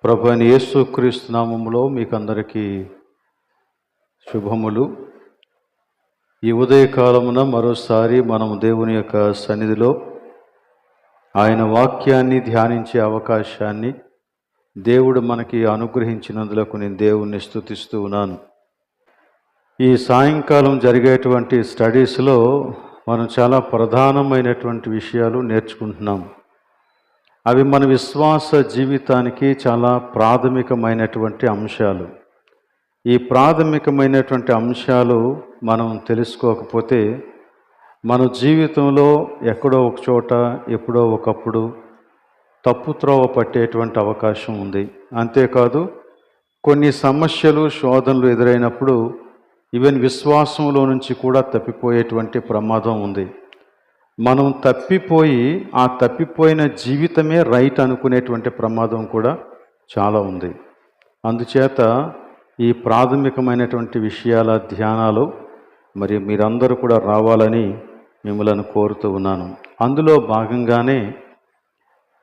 ప్రభువైన యేసుక్రీస్తు నామములో మీకు అందరికీ శుభములు. ఈ ఉదయకాలమున మరోసారి మనము దేవుని యొక్క సన్నిధిలో ఆయన వాక్యాన్ని ధ్యానించే అవకాశాన్ని దేవుడు మనకి అనుగ్రహించినందులకు నేను దేవుణ్ణి స్తుతిస్తూ ఉన్నాను. ఈ సాయంకాలం జరిగేటువంటి స్టడీస్లో మనం చాలా ప్రధానమైనటువంటి విషయాలు నేర్చుకుంటున్నాం. అవి మన విశ్వాస జీవితానికి చాలా ప్రాథమికమైనటువంటి అంశాలు. ఈ ప్రాథమికమైనటువంటి అంశాలు మనం తెలుసుకోకపోతే మన జీవితంలో ఎక్కడో ఒక చోట ఎప్పుడో ఒకప్పుడు తప్పుత్రోవ పట్టేటువంటి అవకాశం ఉంది. అంతేకాదు కొన్ని సమస్యలు శోధనలు ఎదురైనప్పుడు ఈవెన్ విశ్వాసంలో నుంచి కూడా తప్పిపోయేటువంటి ప్రమాదం ఉంది. మనం ఆ తప్పిపోయిన జీవితమే రైట్ అనుకునేటువంటి ప్రమాదం కూడా చాలా ఉంది. అందుచేత ఈ ప్రాథమికమైనటువంటి విషయాల ధ్యానాలు మరి మీరందరూ కూడా రావాలని మిమ్మల్ని కోరుతూ ఉన్నాను. అందులో భాగంగానే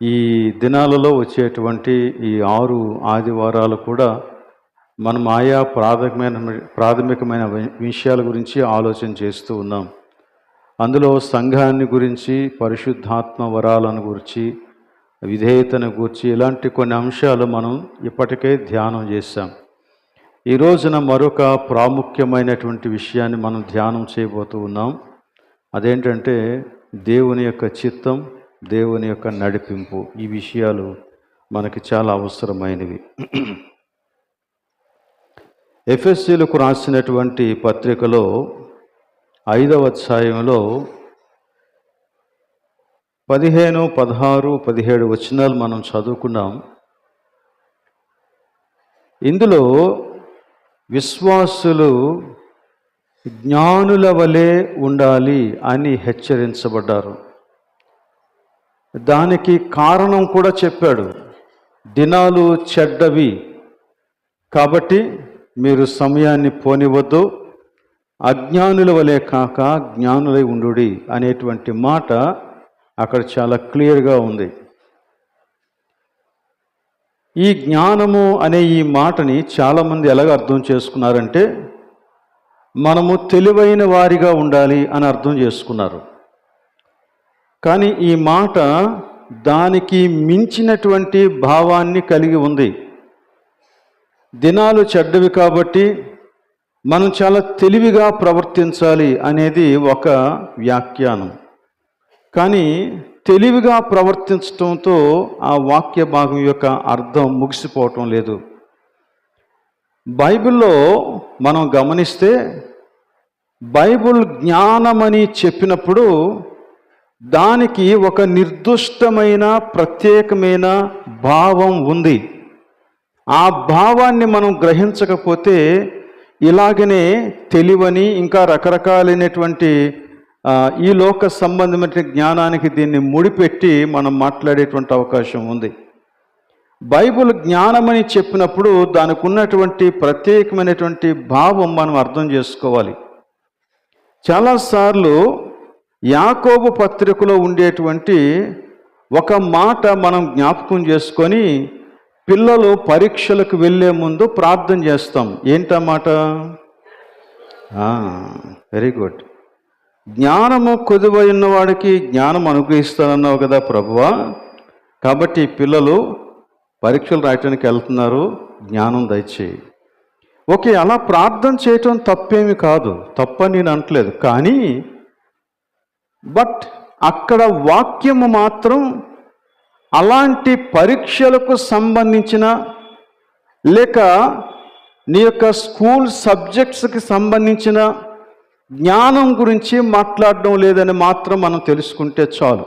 ఈ దినాలలో వచ్చేటువంటి ఈ 6 ఆదివారాలు కూడా మనం ఆయా ప్రాథమికమైన విషయాల గురించి ఆలోచన చేస్తూ ఉన్నాం. అందులో సంఘాన్ని గురించి, పరిశుద్ధాత్మ వరాలను గురించి, విధేయతను గురించి ఇలాంటి కొన్ని అంశాలు మనం ఇప్పటికే ధ్యానం చేశాం. ఈ రోజున మరొక ప్రాముఖ్యమైనటువంటి విషయాన్ని మనం ధ్యానం చేయబోతూ ఉన్నాం. అదేంటంటే దేవుని యొక్క చిత్తం, దేవుని యొక్క నడిపింపు. ఈ విషయాలు మనకి చాలా అవసరమైనవి. ఎఫెసీయులకు రాసినటువంటి పత్రికలో 5వ అధ్యాయంలో 15, 16, 17 వచనాలు మనం చదువుకున్నాం. ఇందులో విశ్వాసులు జ్ఞానుల వలె ఉండాలి అని హెచ్చరించబడ్డారు. దానికి కారణం కూడా చెప్పాడు. దినాలు చెడ్డవి కాబట్టి మీరు సమయాన్ని పోనివద్దు, అజ్ఞానుల వలె కాక జ్ఞానులై ఉండుడి అనేటువంటి మాట అక్కడ చాలా క్లియర్గా ఉంది. ఈ జ్ఞానము అనే ఈ మాటని చాలామంది ఎలాగ అర్థం చేసుకున్నారంటే మనము తెలివైన వారిగా ఉండాలి అని అర్థం చేసుకున్నారు. కానీ ఈ మాట దానికి మించినటువంటి భావాన్ని కలిగి ఉంది. దినాలు చెడ్డవి కాబట్టి మనం చాలా తెలివిగా ప్రవర్తించాలి అనేది ఒక వ్యాఖ్యానం. కానీ తెలివిగా ప్రవర్తించడంతో ఆ వాక్య భాగం యొక్క అర్థం ముగిసిపోవటం లేదు. బైబిల్లో మనం గమనిస్తే బైబిల్ జ్ఞానమని చెప్పినప్పుడు దానికి ఒక నిర్దిష్టమైన ప్రత్యేకమైన భావం ఉంది. ఆ భావాన్ని మనం గ్రహించకపోతే ఇలాగనే తెలివని ఇంకా రకరకాలైనటువంటి ఈ లోక సంబంధమైన జ్ఞానానికి దీన్ని ముడిపెట్టి మనం మాట్లాడేటువంటి అవకాశం ఉంది. బైబిల్ జ్ఞానమని చెప్పినప్పుడు దానికి ఉన్నటువంటి ప్రత్యేకమైనటువంటి భావం మనం అర్థం చేసుకోవాలి. చాలాసార్లు యాకోబు పత్రికలో ఉండేటువంటి ఒక మాట మనం జ్ఞాపకం చేసుకొని పిల్లలు పరీక్షలకు వెళ్ళే ముందు ప్రార్థన చేస్తాం. ఏంటన్నమాట? Very good. జ్ఞానము కొదువైన వాడికి జ్ఞానం అనుగ్రహిస్తానన్నావు కదా ప్రభువా, కాబట్టి పిల్లలు పరీక్షలు రాయటానికి వెళ్తున్నారు, జ్ఞానం దయచేయి. ఓకే, అలా ప్రార్థన చేయటం తప్పేమి కాదు, తప్పని నేను అనట్లేదు. కానీ అక్కడ వాక్యము మాత్రం అలాంటి పరీక్షలకు సంబంధించిన లేక నీ యొక్క స్కూల్ సబ్జెక్ట్స్కి సంబంధించిన జ్ఞానం గురించి మాట్లాడడం లేదని మాత్రం మనం తెలుసుకుంటే చాలు.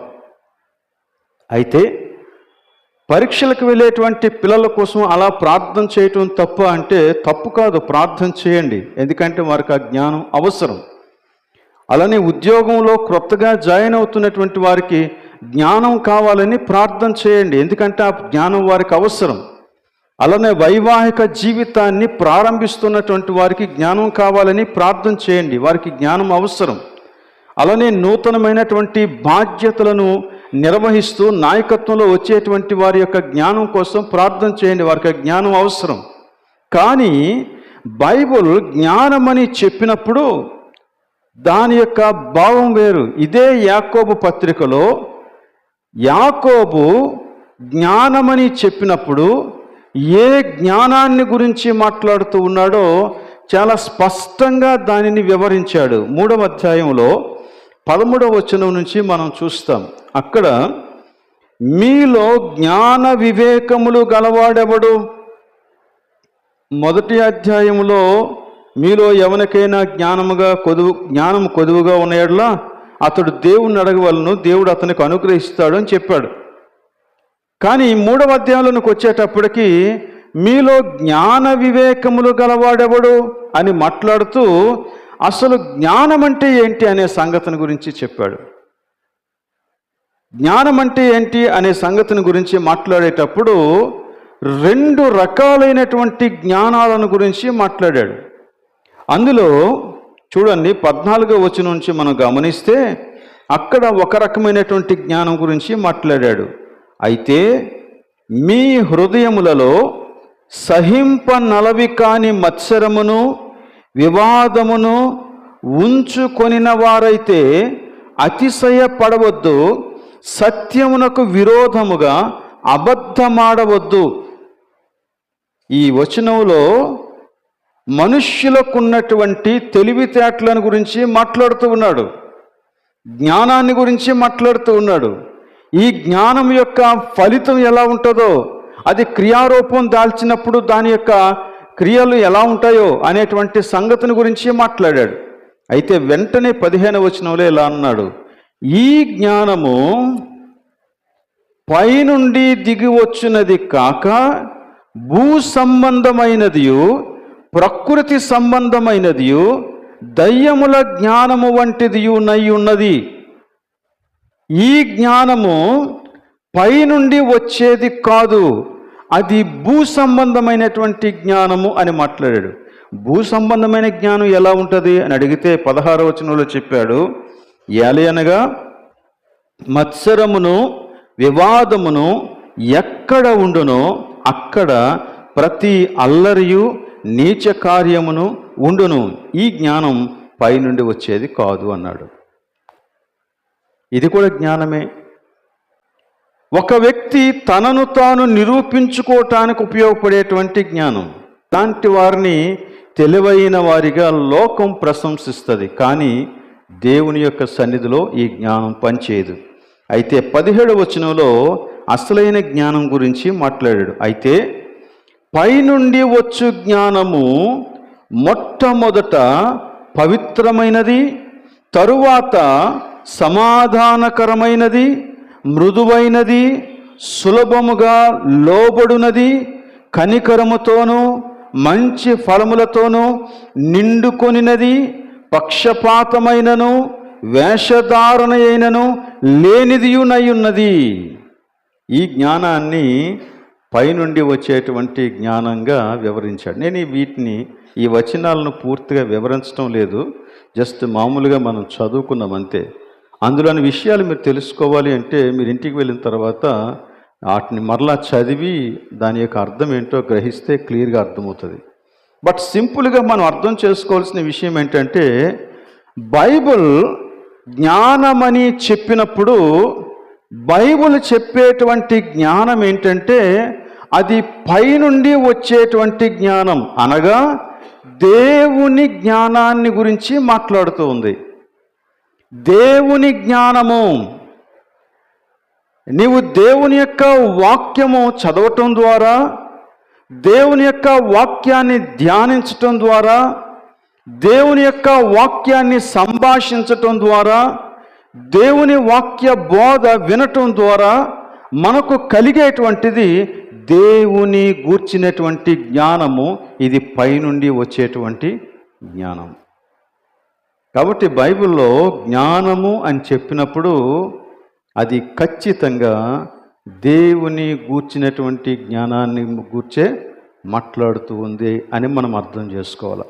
అయితే పరీక్షలకు వెళ్ళేటువంటి పిల్లల కోసం అలా ప్రార్థన చేయటం తప్ప అంటే తప్పు కాదు, ప్రార్థన చేయండి. ఎందుకంటే వారికి ఆ జ్ఞానం అవసరం. అలానే ఉద్యోగంలో క్రొత్తగా జాయిన్ అవుతున్నటువంటి వారికి జ్ఞానం కావాలని ప్రార్థన చేయండి, ఎందుకంటే ఆ జ్ఞానం వారికి అవసరం. అలానే వైవాహిక జీవితాన్ని ప్రారంభిస్తున్నటువంటి వారికి జ్ఞానం కావాలని ప్రార్థన చేయండి, వారికి జ్ఞానం అవసరం. అలానే నూతనమైనటువంటి బాధ్యతలను నిర్వహిస్తూ నాయకత్వంలో వచ్చేటువంటి వారి యొక్క జ్ఞానం కోసం ప్రార్థన చేయండి, వారికి జ్ఞానం అవసరం. కానీ బైబుల్ జ్ఞానమని చెప్పినప్పుడు దాని యొక్క భావం వేరు. ఇదే యాకోబు పత్రికలో యాకోబు జ్ఞానమని చెప్పినప్పుడు ఏ జ్ఞానాన్ని గురించి మాట్లాడుతూ ఉన్నాడో చాలా స్పష్టంగా దానిని వివరించాడు. 3వ అధ్యాయంలో 13వ వచనం నుంచి మనం చూస్తాం. అక్కడ మీలో జ్ఞాన వివేకములు గలవాడెవడు? 1వ అధ్యాయంలో మీలో ఎవరికైనా జ్ఞానం కొదువుగా ఉన్నాయట్లా అతడు దేవుణ్ణి అడగవలను, దేవుడు అతనికి అనుగ్రహిస్తాడు అని చెప్పాడు. కానీ 3వ అధ్యాయంలోకి వచ్చేటప్పటికి మీలో జ్ఞాన వివేకములు గలవాడెవడు అని మాట్లాడుతూ అసలు జ్ఞానం అంటే ఏంటి అనే సంగతిని గురించి చెప్పాడు. జ్ఞానం అంటే ఏంటి అనే సంగతిని గురించి మాట్లాడేటప్పుడు 2 రకాలైనటువంటి జ్ఞానాలను గురించి మాట్లాడాడు. అందులో చూడండి 14వ వచనం నుంచి మనం గమనిస్తే అక్కడ ఒక రకమైనటువంటి జ్ఞానం గురించి మాట్లాడాడు. అయితే మీ హృదయములలో సహింపనలవి కాని మత్సరమును వివాదమును ఉంచుకొనిన వారైతే అతిశయపడవద్దు, సత్యమునకు విరోధముగా అబద్ధమాడవద్దు. ఈ వచనంలో మనుష్యులకున్నటువంటి తెలివితేటలను గురించి మాట్లాడుతూ ఉన్నాడు, జ్ఞానాన్ని గురించి మాట్లాడుతూ ఉన్నాడు. ఈ జ్ఞానం యొక్క ఫలితం ఎలా ఉంటుందో, అది క్రియారూపం దాల్చినప్పుడు దాని యొక్క క్రియలు ఎలా ఉంటాయో అనేటువంటి సంగతిని గురించి మాట్లాడాడు. అయితే వెంటనే 15వ వచనంలో ఇలా అన్నాడు, ఈ జ్ఞానము పైనుండి దిగి వచ్చినది కాక భూ సంబంధమైనదియు ప్రకృతి సంబంధమైనదియు దయ్యముల జ్ఞానము వంటిదియు నై ఉన్నది. ఈ జ్ఞానము పైనుండి వచ్చేది కాదు, అది భూ సంబంధమైనటువంటి జ్ఞానము అని మాట్లాడాడు. భూ సంబంధమైన జ్ఞానం ఎలా ఉంటుంది అని అడిగితే 16వ వచనంలో చెప్పాడు, ఏలయనగా మత్సరమును వివాదమును ఎక్కడ ఉండునో అక్కడ ప్రతి అల్లరియు నీచ కార్యమును ఉండును. ఈ జ్ఞానం పైనుండి వచ్చేది కాదు అన్నాడు. ఇది కూడా జ్ఞానమే. ఒక వ్యక్తి తనను తాను నిరూపించుకోవటానికి ఉపయోగపడేటువంటి జ్ఞానం. ఇలాంటి వారిని తెలివైన వారిగా లోకం ప్రశంసిస్తుంది, కానీ దేవుని యొక్క సన్నిధిలో ఈ జ్ఞానం పనిచేయదు. అయితే 17వ వచనంలో అసలైన జ్ఞానం గురించి మాట్లాడాడు. అయితే పైనుండి వచ్చు జ్ఞానము మొట్టమొదట పవిత్రమైనది, తరువాత సమాధానకరమైనది, మృదువైనది, సులభముగా లోబడునది, కనికరముతోనూ మంచి ఫలములతోనూ నిండుకొనినది, పక్షపాతమైనను వేషధారణ అయినను లేనిదియునై ఉన్నది. ఈ జ్ఞానాన్ని పైనుండి వచ్చేటువంటి జ్ఞానంగా వివరించాడు. నేను ఈ వచనాలను పూర్తిగా వివరించడం లేదు, జస్ట్ మామూలుగా మనం చదువుకున్నాం అంతే. అందులోని విషయాలు మీరు తెలుసుకోవాలి అంటే మీరు ఇంటికి వెళ్ళిన తర్వాత వాటిని మరలా చదివి దాని యొక్క అర్థం ఏంటో గ్రహిస్తే క్లియర్గా అర్థమవుతుంది. బట్ సింపుల్గా మనం అర్థం చేసుకోవాల్సిన విషయం ఏంటంటే, బైబిల్ జ్ఞానమని చెప్పినప్పుడు బైబిల్ చెప్పేటువంటి జ్ఞానం ఏంటంటే అది పైనుండి వచ్చేటువంటి జ్ఞానం, అనగా దేవుని జ్ఞానాన్ని గురించి మాట్లాడుతూ ఉంది. దేవుని జ్ఞానము, నీవు దేవుని యొక్క వాక్యము చదవటం ద్వారా, దేవుని యొక్క వాక్యాన్ని ధ్యానించటం ద్వారా, దేవుని యొక్క వాక్యాన్ని సంభాషించటం ద్వారా, దేవుని వాక్య బోధ వినటం ద్వారా మనకు కలిగేటువంటిది దేవుని గూర్చినటువంటి జ్ఞానము. ఇది పైనుండి వచ్చేటువంటి జ్ఞానం. కాబట్టి బైబిల్లో జ్ఞానము అని చెప్పినప్పుడు అది ఖచ్చితంగా దేవుని గూర్చినటువంటి జ్ఞానాన్ని గూర్చే మాట్లాడుతూ ఉంది అని మనం అర్థం చేసుకోవాలి.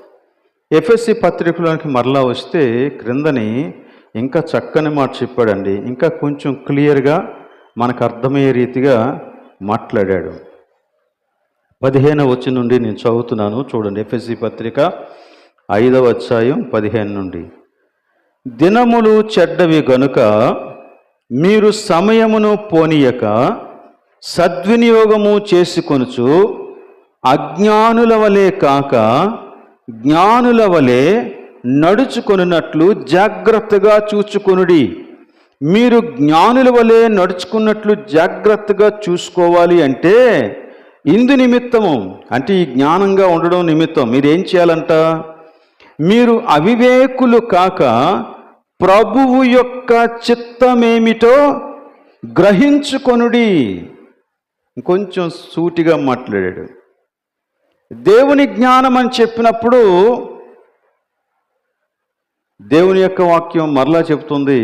ఎఫెసీ పత్రికలోనికి మరలా వస్తే క్రిందని ఇంకా చక్కని మాట చెప్పాడండి. ఇంకా కొంచెం క్లియర్గా మనకు అర్థమయ్యే రీతిగా మాట్లాడాడు. 15వ వచనం నుండి నేను చదువుతున్నాను, చూడండి. ఎఫెసీ పత్రిక 5వ అధ్యాయం 15 నుండి. దినములు చెడ్డవి గనుక మీరు సమయమును పోనీయక సద్వినియోగము చేసుకొనుచు అజ్ఞానుల వలె కాక జ్ఞానుల వలె నడుచుకొనున్నట్లు జాగ్రత్తగా చూచుకొనుడి. మీరు జ్ఞానుల వలె నడుచుకున్నట్లు జాగ్రత్తగా చూసుకోవాలి అంటే ఇందు నిమిత్తము, అంటే ఈ జ్ఞానంగా ఉండడం నిమిత్తం మీరేం చేయాలంట? మీరు అవివేకులు కాక ప్రభువు యొక్క చిత్తమేమిటో గ్రహించుకొనుడి. కొంచెం సూటిగా మాట్లాడాడు. దేవుని జ్ఞానం అని చెప్పినప్పుడు దేవుని యొక్క వాక్యం మరలా చెప్తుంది,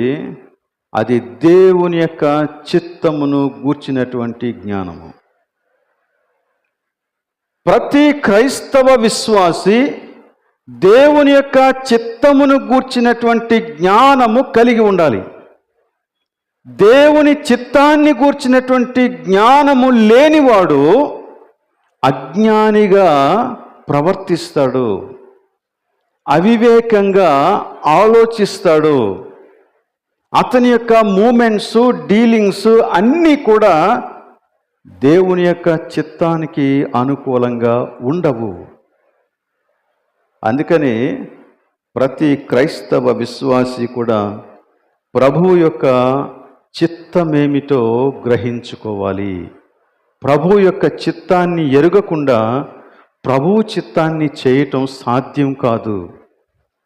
అది దేవుని యొక్క చిత్తమును గూర్చినటువంటి జ్ఞానము. ప్రతి క్రైస్తవ విశ్వాసి దేవుని యొక్క చిత్తమును గూర్చినటువంటి జ్ఞానము కలిగి ఉండాలి. దేవుని చిత్తాన్ని గూర్చినటువంటి జ్ఞానము లేనివాడు అజ్ఞానిగా ప్రవర్తిస్తాడు, అవివేకంగా ఆలోచిస్తాడు. అతని యొక్క మూమెంట్స్, డీలింగ్స్ అన్నీ కూడా దేవుని యొక్క చిత్తానికి అనుకూలంగా ఉండవు. అందుకని ప్రతి క్రైస్తవ విశ్వాసి కూడా ప్రభువు యొక్క చిత్తమేమిటో గ్రహించుకోవాలి. ప్రభువు యొక్క చిత్తాన్ని ఎరుగకుండా ప్రభువు చిత్తాన్ని చేయటం సాధ్యం కాదు.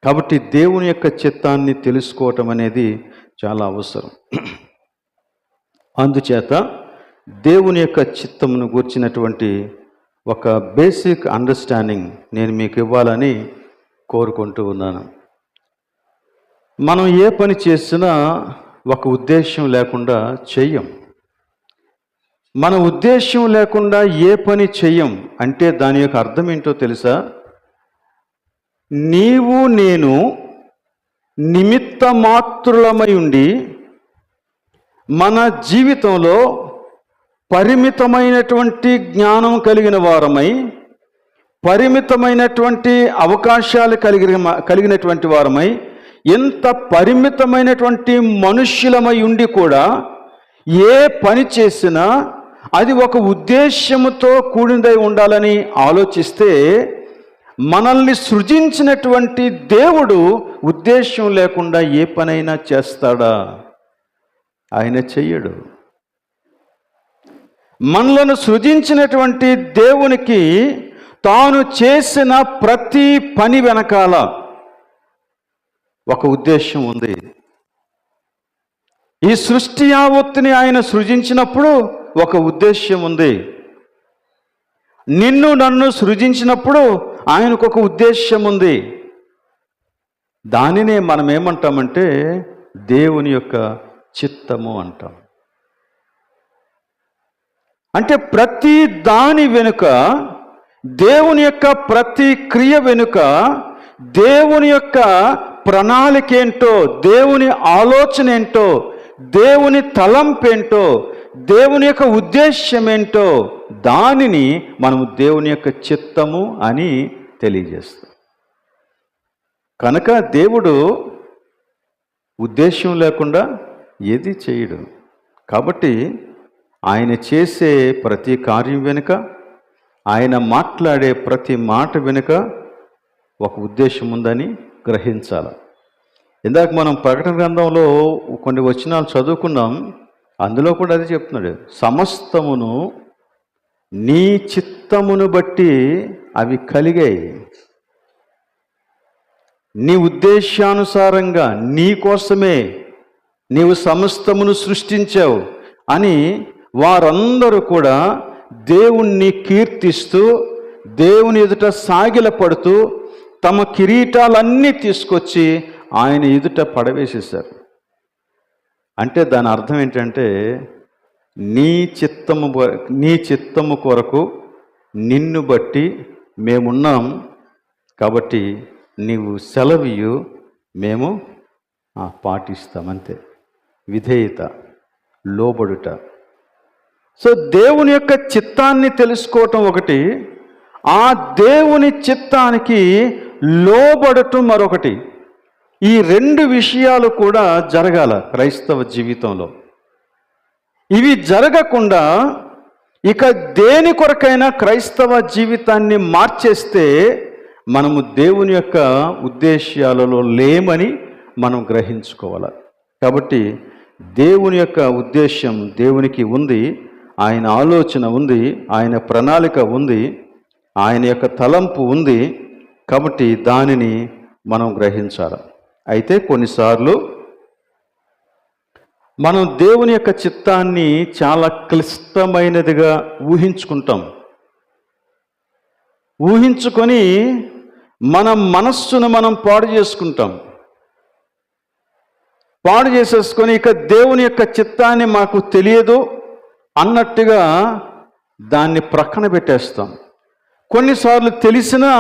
కాబట్టి దేవుని యొక్క చిత్తాన్ని తెలుసుకోవటం అనేది చాలా అవసరం. అందుచేత దేవుని యొక్క చిత్తమును గూర్చినటువంటి ఒక బేసిక్ అండర్స్టాండింగ్ నేను మీకు ఇవ్వాలని కోరుకుంటూ ఉన్నాను. మనం ఏ పని చేసినా ఒక ఉద్దేశం లేకుండా చెయ్యం. మన ఉద్దేశం లేకుండా ఏ పని చెయ్యం అంటే దాని యొక్క అర్థం ఏంటో తెలుసా? నీవు నేను నిమిత్త మాత్రులమై ఉండి మన జీవితంలో పరిమితమైనటువంటి జ్ఞానం కలిగిన వారమై, పరిమితమైనటువంటి అవకాశాలు కలిగినటువంటి వారమై, ఎంత పరిమితమైనటువంటి మనుష్యులమై ఉండి కూడా ఏ పని చేసినా అది ఒక ఉద్దేశ్యముతో కూడినదై ఉండాలని ఆలోచిస్తే, మనల్ని సృజించినటువంటి దేవుడు ఉద్దేశం లేకుండా ఏ పనైనా చేస్తాడా? ఆయన చెయ్యడు. మనలను సృజించినటువంటి దేవునికి తాను చేసిన ప్రతి పని వెనకాల ఒక ఉద్దేశం ఉంది. ఈ సృష్టి యావత్తుని ఆయన సృజించినప్పుడు ఒక ఉద్దేశ్యం ఉంది. నిన్ను నన్ను సృజించినప్పుడు ఆయనకు ఒక ఉద్దేశ్యం ఉంది. దానినే మనం ఏమంటామంటే దేవుని యొక్క చిత్తము అంటాం. అంటే ప్రతి దాని వెనుక, దేవుని యొక్క ప్రతి క్రియ వెనుక దేవుని యొక్క ప్రణాళిక ఏంటో, దేవుని ఆలోచన ఏంటో, దేవుని తలంపేంటో, దేవుని యొక్క ఉద్దేశ్యం ఏంటో దానిని మనము దేవుని యొక్క చిత్తము అని తెలియజేస్తాం. కనుక దేవుడు ఉద్దేశం లేకుండా ఏది చేయడు. కాబట్టి ఆయన చేసే ప్రతి కార్యం వెనుక, ఆయన మాట్లాడే ప్రతి మాట వెనుక ఒక ఉద్దేశం ఉందని గ్రహించాలి. ఇందాక మనం ప్రకటన గ్రంథంలో కొన్ని వచనాలు చదువుకున్నాం. అందులో కూడా అది చెప్తున్నాడు, సమస్తమును నీ చిత్తమును బట్టి అవి కలిగాయి. నీ ఉద్దేశానుసారంగా నీ కోసమే నీవు సమస్తమును సృష్టించావు అని వారందరూ కూడా దేవుణ్ణి కీర్తిస్తూ, దేవుని ఎదుట సాగిలపడుతూ తమ కిరీటాలన్నీ తీసుకొచ్చి ఆయన ఎదుట పడవేసేశారు. అంటే దాని అర్థం ఏంటంటే, నీ చిత్తము కొరకు నిన్ను బట్టి మేమున్నాం, కాబట్టి నీవు సెలవియు, మేము పాటిస్తాం అంతే. విధేయత, లోబడుట. సో దేవుని యొక్క చిత్తాన్ని తెలుసుకోవటం ఒకటి, ఆ దేవుని చిత్తానికి లోబడటం మరొకటి. ఈ రెండు విషయాలు కూడా జరగాల క్రైస్తవ జీవితంలో. ఇవి జరగకుండా ఇక దేని కొరకైనా క్రైస్తవ జీవితాన్ని మార్చేస్తే మనము దేవుని యొక్క ఉద్దేశాలలో లేమని మనం గ్రహించుకోవాలి. కాబట్టి దేవుని యొక్క ఉద్దేశం దేవునికి ఉంది, ఆయన ఆలోచన ఉంది, ఆయన ప్రణాళిక ఉంది, ఆయన యొక్క తలంపు ఉంది. కాబట్టి దానిని మనం గ్రహించాలి. అయితే కొన్నిసార్లు మనం దేవుని యొక్క చిత్తాన్ని చాలా క్లిష్టమైనదిగా ఊహించుకొని మన మనస్సును మనం పాడు చేసేసుకొని ఇక దేవుని యొక్క చిత్తాన్ని మాకు తెలియదు అన్నట్టుగా దాన్ని ప్రక్కన పెట్టేస్తాం. కొన్నిసార్లు తెలిసినా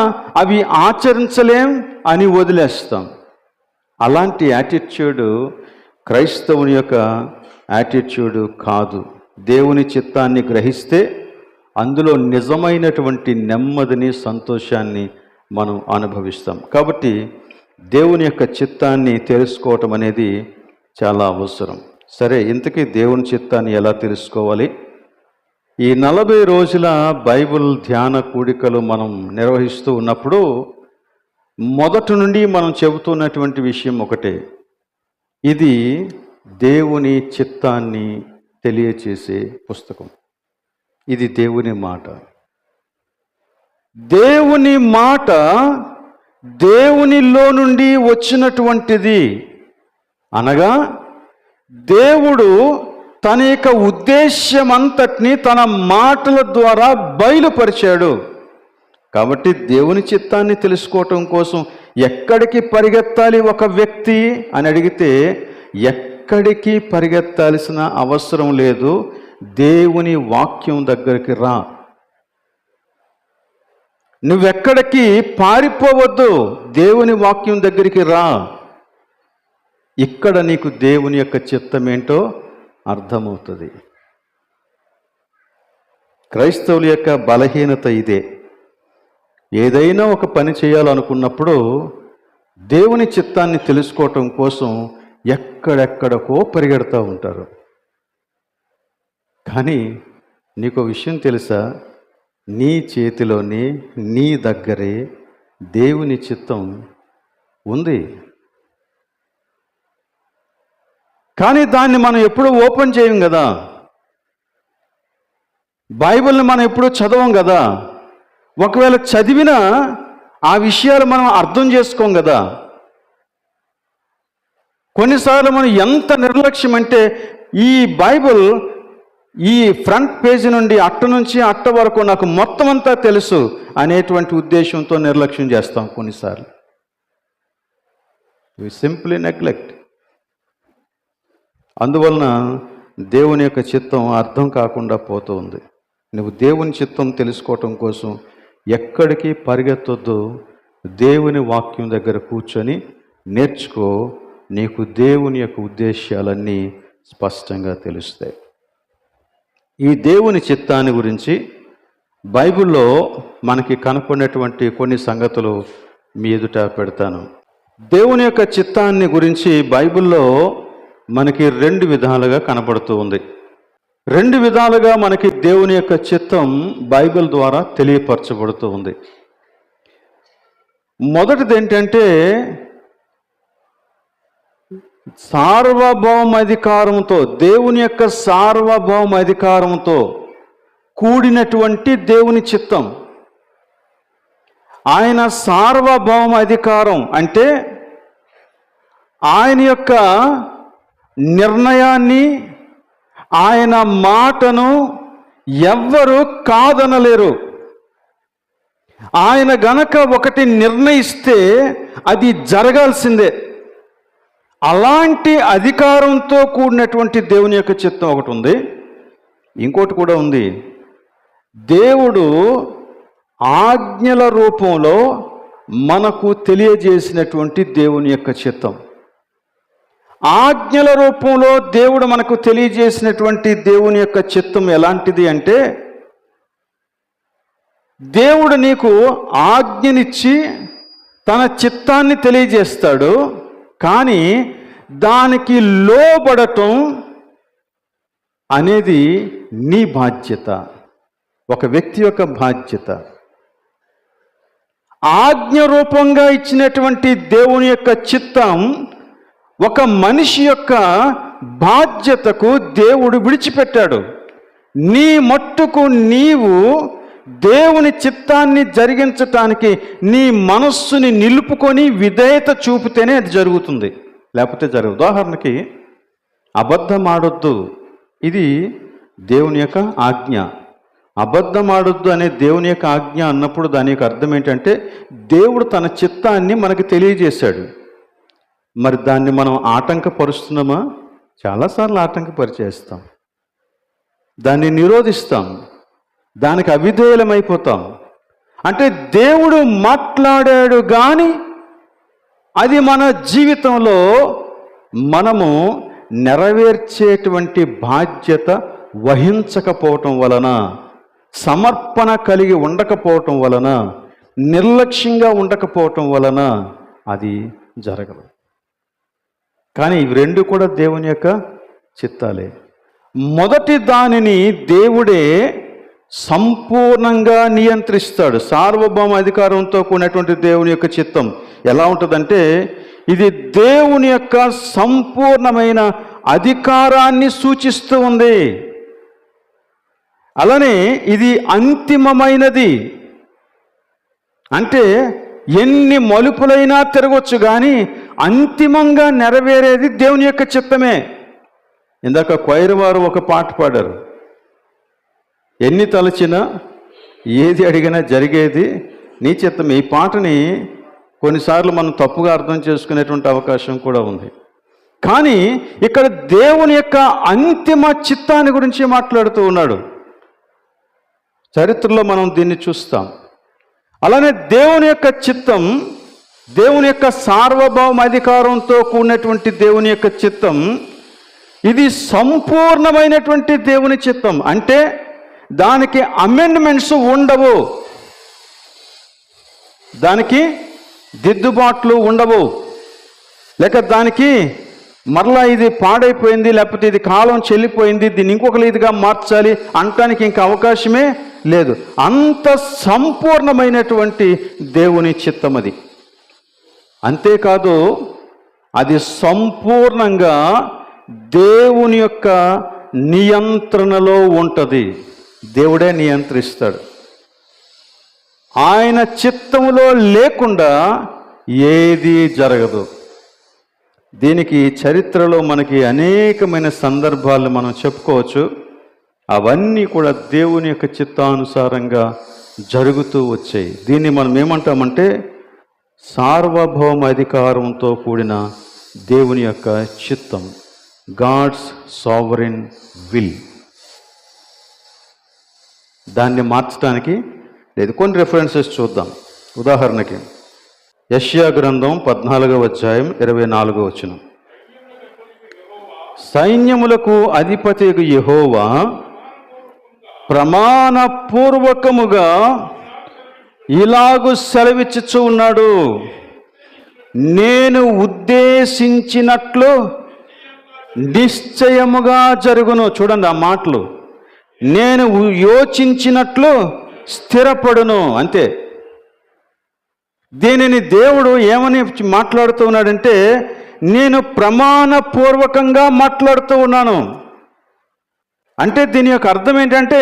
అవి ఆచరించలేం అని వదిలేస్తాం. అలాంటి యాటిట్యూడ్ క్రైస్తవుని యొక్క యాటిట్యూడ్ కాదు. దేవుని చిత్తాన్ని గ్రహిస్తే అందులో నిజమైనటువంటి నెమ్మదిని, సంతోషాన్ని మనం అనుభవిస్తాం. కాబట్టి దేవుని యొక్క చిత్తాన్ని తెలుసుకోవటం అనేది చాలా అవసరం. సరే, ఇంతకీ దేవుని చిత్తాన్ని ఎలా తెలుసుకోవాలి? ఈ 40 రోజుల బైబిల్ ధ్యాన కూడికలు మనం నిర్వహిస్తూ ఉన్నప్పుడు మొదటి నుండి మనం చెబుతున్నటువంటి విషయం ఒకటే, ఇది దేవుని చిత్తాన్ని తెలియచేసే పుస్తకం. ఇది దేవుని మాట. దేవుని మాట దేవునిలో నుండి వచ్చినటువంటిది. అనగా దేవుడు తన యొక్క ఉద్దేశ్యమంతటిని తన మాటల ద్వారా బయలుపరిచాడు. కాబట్టి దేవుని చిత్తాన్ని తెలుసుకోవటం కోసం ఎక్కడికి పరిగెత్తాలి ఒక వ్యక్తి అని అడిగితే ఎక్కడికి పరిగెత్తాల్సిన అవసరం లేదు. దేవుని వాక్యం దగ్గరికి రా. నువ్వెక్కడికి పారిపోవద్దు, దేవుని వాక్యం దగ్గరికి రా. ఇక్కడ నీకు దేవుని యొక్క చిత్తం ఏంటో అర్థమవుతుంది. క్రైస్తవుల యొక్క బలహీనత ఇదే. ఏదైనా ఒక పని చేయాలనుకున్నప్పుడు దేవుని చిత్తాన్ని తెలుసుకోవటం కోసం ఎక్కడెక్కడికో పరిగెడతా ఉంటారు. కానీ నీకు విషయం తెలుసా? నీ చేతిలోనే, నీ దగ్గరే దేవుని చిత్తం ఉంది. కానీ దాన్ని మనం ఎప్పుడూ ఓపెన్ చేయం కదా. బైబిల్ని మనం ఎప్పుడూ చదవం కదా. ఒకవేళ చదివినా ఆ విషయాలు మనం అర్థం చేసుకోం కదా. కొన్నిసార్లు మనం ఎంత నిర్లక్ష్యం అంటే ఈ బైబిల్ ఈ ఫ్రంట్ పేజీ నుండి అట్ట నుంచి అట్ట వరకు నాకు మొత్తం అంతా తెలుసు అనేటువంటి ఉద్దేశంతో నిర్లక్ష్యం చేస్తాం కొన్నిసార్లు. వి సింప్లీ నెగ్లెక్ట్. అందువలన దేవుని యొక్క చిత్తం అర్థం కాకుండా పోతుంది. నువ్వు దేవుని చిత్తం తెలుసుకోవటం కోసం ఎక్కడికి పరిగెత్తొద్దు. దేవుని వాక్యం దగ్గర కూర్చొని నేర్చుకో. నీకు దేవుని యొక్క ఉద్దేశాలన్నీ స్పష్టంగా తెలుస్తాయి. ఈ దేవుని చిత్తాన్ని గురించి బైబిల్లో మనకి కనపడినటువంటి కొన్ని సంగతులు మీ ఎదుట పెడతాను. దేవుని యొక్క చిత్తాన్ని గురించి బైబిల్లో మనకి 2 విధాలుగా కనపడుతూ ఉంది. 2 విధాలుగా మనకి దేవుని యొక్క చిత్తం బైబిల్ ద్వారా తెలియపరచబడుతూ ఉంది. మొదటిది ఏంటంటే సార్వభౌమాధికారంతో, దేవుని యొక్క సార్వభౌమాధికారంతో కూడినటువంటి దేవుని చిత్తం. ఆయన సార్వభౌమ అధికారం అంటే ఆయన యొక్క నిర్ణయాన్ని, ఆయన మాటను ఎవ్వరూ కాదనలేరు. ఆయన గనక ఒకటి నిర్ణయిస్తే అది జరగాల్సిందే. అలాంటి అధికారంతో కూడినటువంటి దేవుని యొక్క చిత్తం ఒకటి ఉంది. ఇంకోటి కూడా ఉంది. దేవుడు ఆజ్ఞల రూపంలో మనకు తెలియజేసినటువంటి దేవుని యొక్క చిత్తం. ఆజ్ఞల రూపంలో దేవుడు మనకు తెలియజేసినటువంటి దేవుని యొక్క చిత్తం ఎలాంటిది అంటే, దేవుడు నీకు ఆజ్ఞనిచ్చి తన చిత్తాన్ని తెలియజేస్తాడు, కానీ దానికి లోబడటం అనేది నీ బాధ్యత, ఒక వ్యక్తి యొక్క బాధ్యత. ఆజ్ఞ రూపంగా ఇచ్చినటువంటి దేవుని యొక్క చిత్తం ఒక మనిషి యొక్క బాధ్యతకు దేవుడు విడిచిపెట్టాడు. నీ మట్టుకు నీవు దేవుని చిత్తాన్ని జరిగించటానికి నీ మనస్సుని నిలుపుకొని విధేయత చూపితేనే అది జరుగుతుంది, లేకపోతే జరగదు. ఉదాహరణకి, అబద్ధం ఆడొద్దు, ఇది దేవుని యొక్క ఆజ్ఞ. అబద్ధం ఆడొద్దు అనే దేవుని యొక్క ఆజ్ఞ అన్నప్పుడు దాని యొక్క అర్థం ఏంటంటే, దేవుడు తన చిత్తాన్ని మనకు తెలియజేశాడు. మరి దాన్ని మనం ఆటంకపరుస్తున్నామా? చాలాసార్లు ఆటంకపరిచేస్తాం, దాన్ని నిరోధిస్తాం, దానికి అవిధేయులమైపోతాం. అంటే దేవుడు మాట్లాడాడు కానీ అది మన జీవితంలో మనము నెరవేర్చేటువంటి బాధ్యత వహించకపోవటం వలన, సమర్పణ కలిగి ఉండకపోవటం వలన, నిర్లక్ష్యంగా ఉండకపోవటం వలన అది జరగదు. కానీ ఇవి రెండు కూడా దేవుని యొక్క చిత్తాలే. మొదటి దానిని దేవుడే సంపూర్ణంగా నియంత్రిస్తాడు. సార్వభౌమ అధికారంతో కూడినటువంటి దేవుని యొక్క చిత్తం ఎలా ఉంటుందంటే, ఇది దేవుని యొక్క సంపూర్ణమైన అధికారాన్ని సూచిస్తూ ఉంది. అలానే ఇది అంతిమమైనది. అంటే ఎన్ని మలుపులైనా తిరగొచ్చు, కానీ అంతిమంగా నెరవేరేది దేవుని యొక్క చిత్తమే. ఇందాక క్వైర్ వారు ఒక పాట పాడారు, ఎన్ని తలచినా ఏది అడిగినా జరిగేది నీ చిత్తం. ఈ పాటని కొన్నిసార్లు మనం తప్పుగా అర్థం చేసుకునేటువంటి అవకాశం కూడా ఉంది. కానీ ఇక్కడ దేవుని యొక్క అంతిమ చిత్తాన్ని గురించి మాట్లాడుతూ ఉన్నాడు. చరిత్రలో మనం దీన్ని చూస్తాం. అలానే దేవుని యొక్క చిత్తం, దేవుని యొక్క సార్వభౌమ అధికారంతో కూడినటువంటి దేవుని యొక్క చిత్తం, ఇది సంపూర్ణమైనటువంటి దేవుని చిత్తం. అంటే దానికి అమెండ్మెంట్స్ ఉండవు, దానికి దిద్దుబాట్లు ఉండవు, లేక దానికి మరలా ఇది పాడైపోయింది, లేకపోతే ఇది కాలం చెల్లిపోయింది, దీన్ని ఇంకొక రీతిగా మార్చాలి అనటానికి ఇంకా అవకాశమే లేదు. అంత సంపూర్ణమైనటువంటి దేవుని చిత్తం అది. అంతేకాదు, అది సంపూర్ణంగా దేవుని యొక్క నియంత్రణలో ఉంటుంది. దేవుడే నియంత్రిస్తాడు. ఆయన చిత్తములో లేకుండా ఏది జరగదు. దీనికి చరిత్రలో మనకి అనేకమైన సందర్భాలు మనం చెప్పుకోవచ్చు. అవన్నీ కూడా దేవుని యొక్క చిత్తానుసారంగా జరుగుతూ వచ్చాయి. దీన్ని మనం ఏమంటామంటే సార్వభౌమ అధికారంతో కూడిన దేవుని యొక్క చిత్తం, గాడ్స్ సావరెన్ విల్. దాన్ని మార్చడానికి లేదు. కొన్ని రెఫరెన్సెస్ చూద్దాం. ఉదాహరణకి యెషయా గ్రంథం 14వ అధ్యాయం 24వ వచనం, సైన్యములకు అధిపతియగు యెహోవా ప్రమాణపూర్వకముగా ఇలాగు సెలవిచ్చుచు ఉన్నాడు, నేను ఉద్దేశించినట్లు నిశ్చయముగా జరుగును. చూడండి ఆ మాటలు, నేను యోచించినట్లు స్థిరపడును. అంతే. దీనిని దేవుడు ఏమని మాట్లాడుతూ ఉన్నాడంటే, నేను ప్రమాణపూర్వకంగా మాట్లాడుతూ ఉన్నాను. అంటే దీని యొక్క అర్థం ఏంటంటే,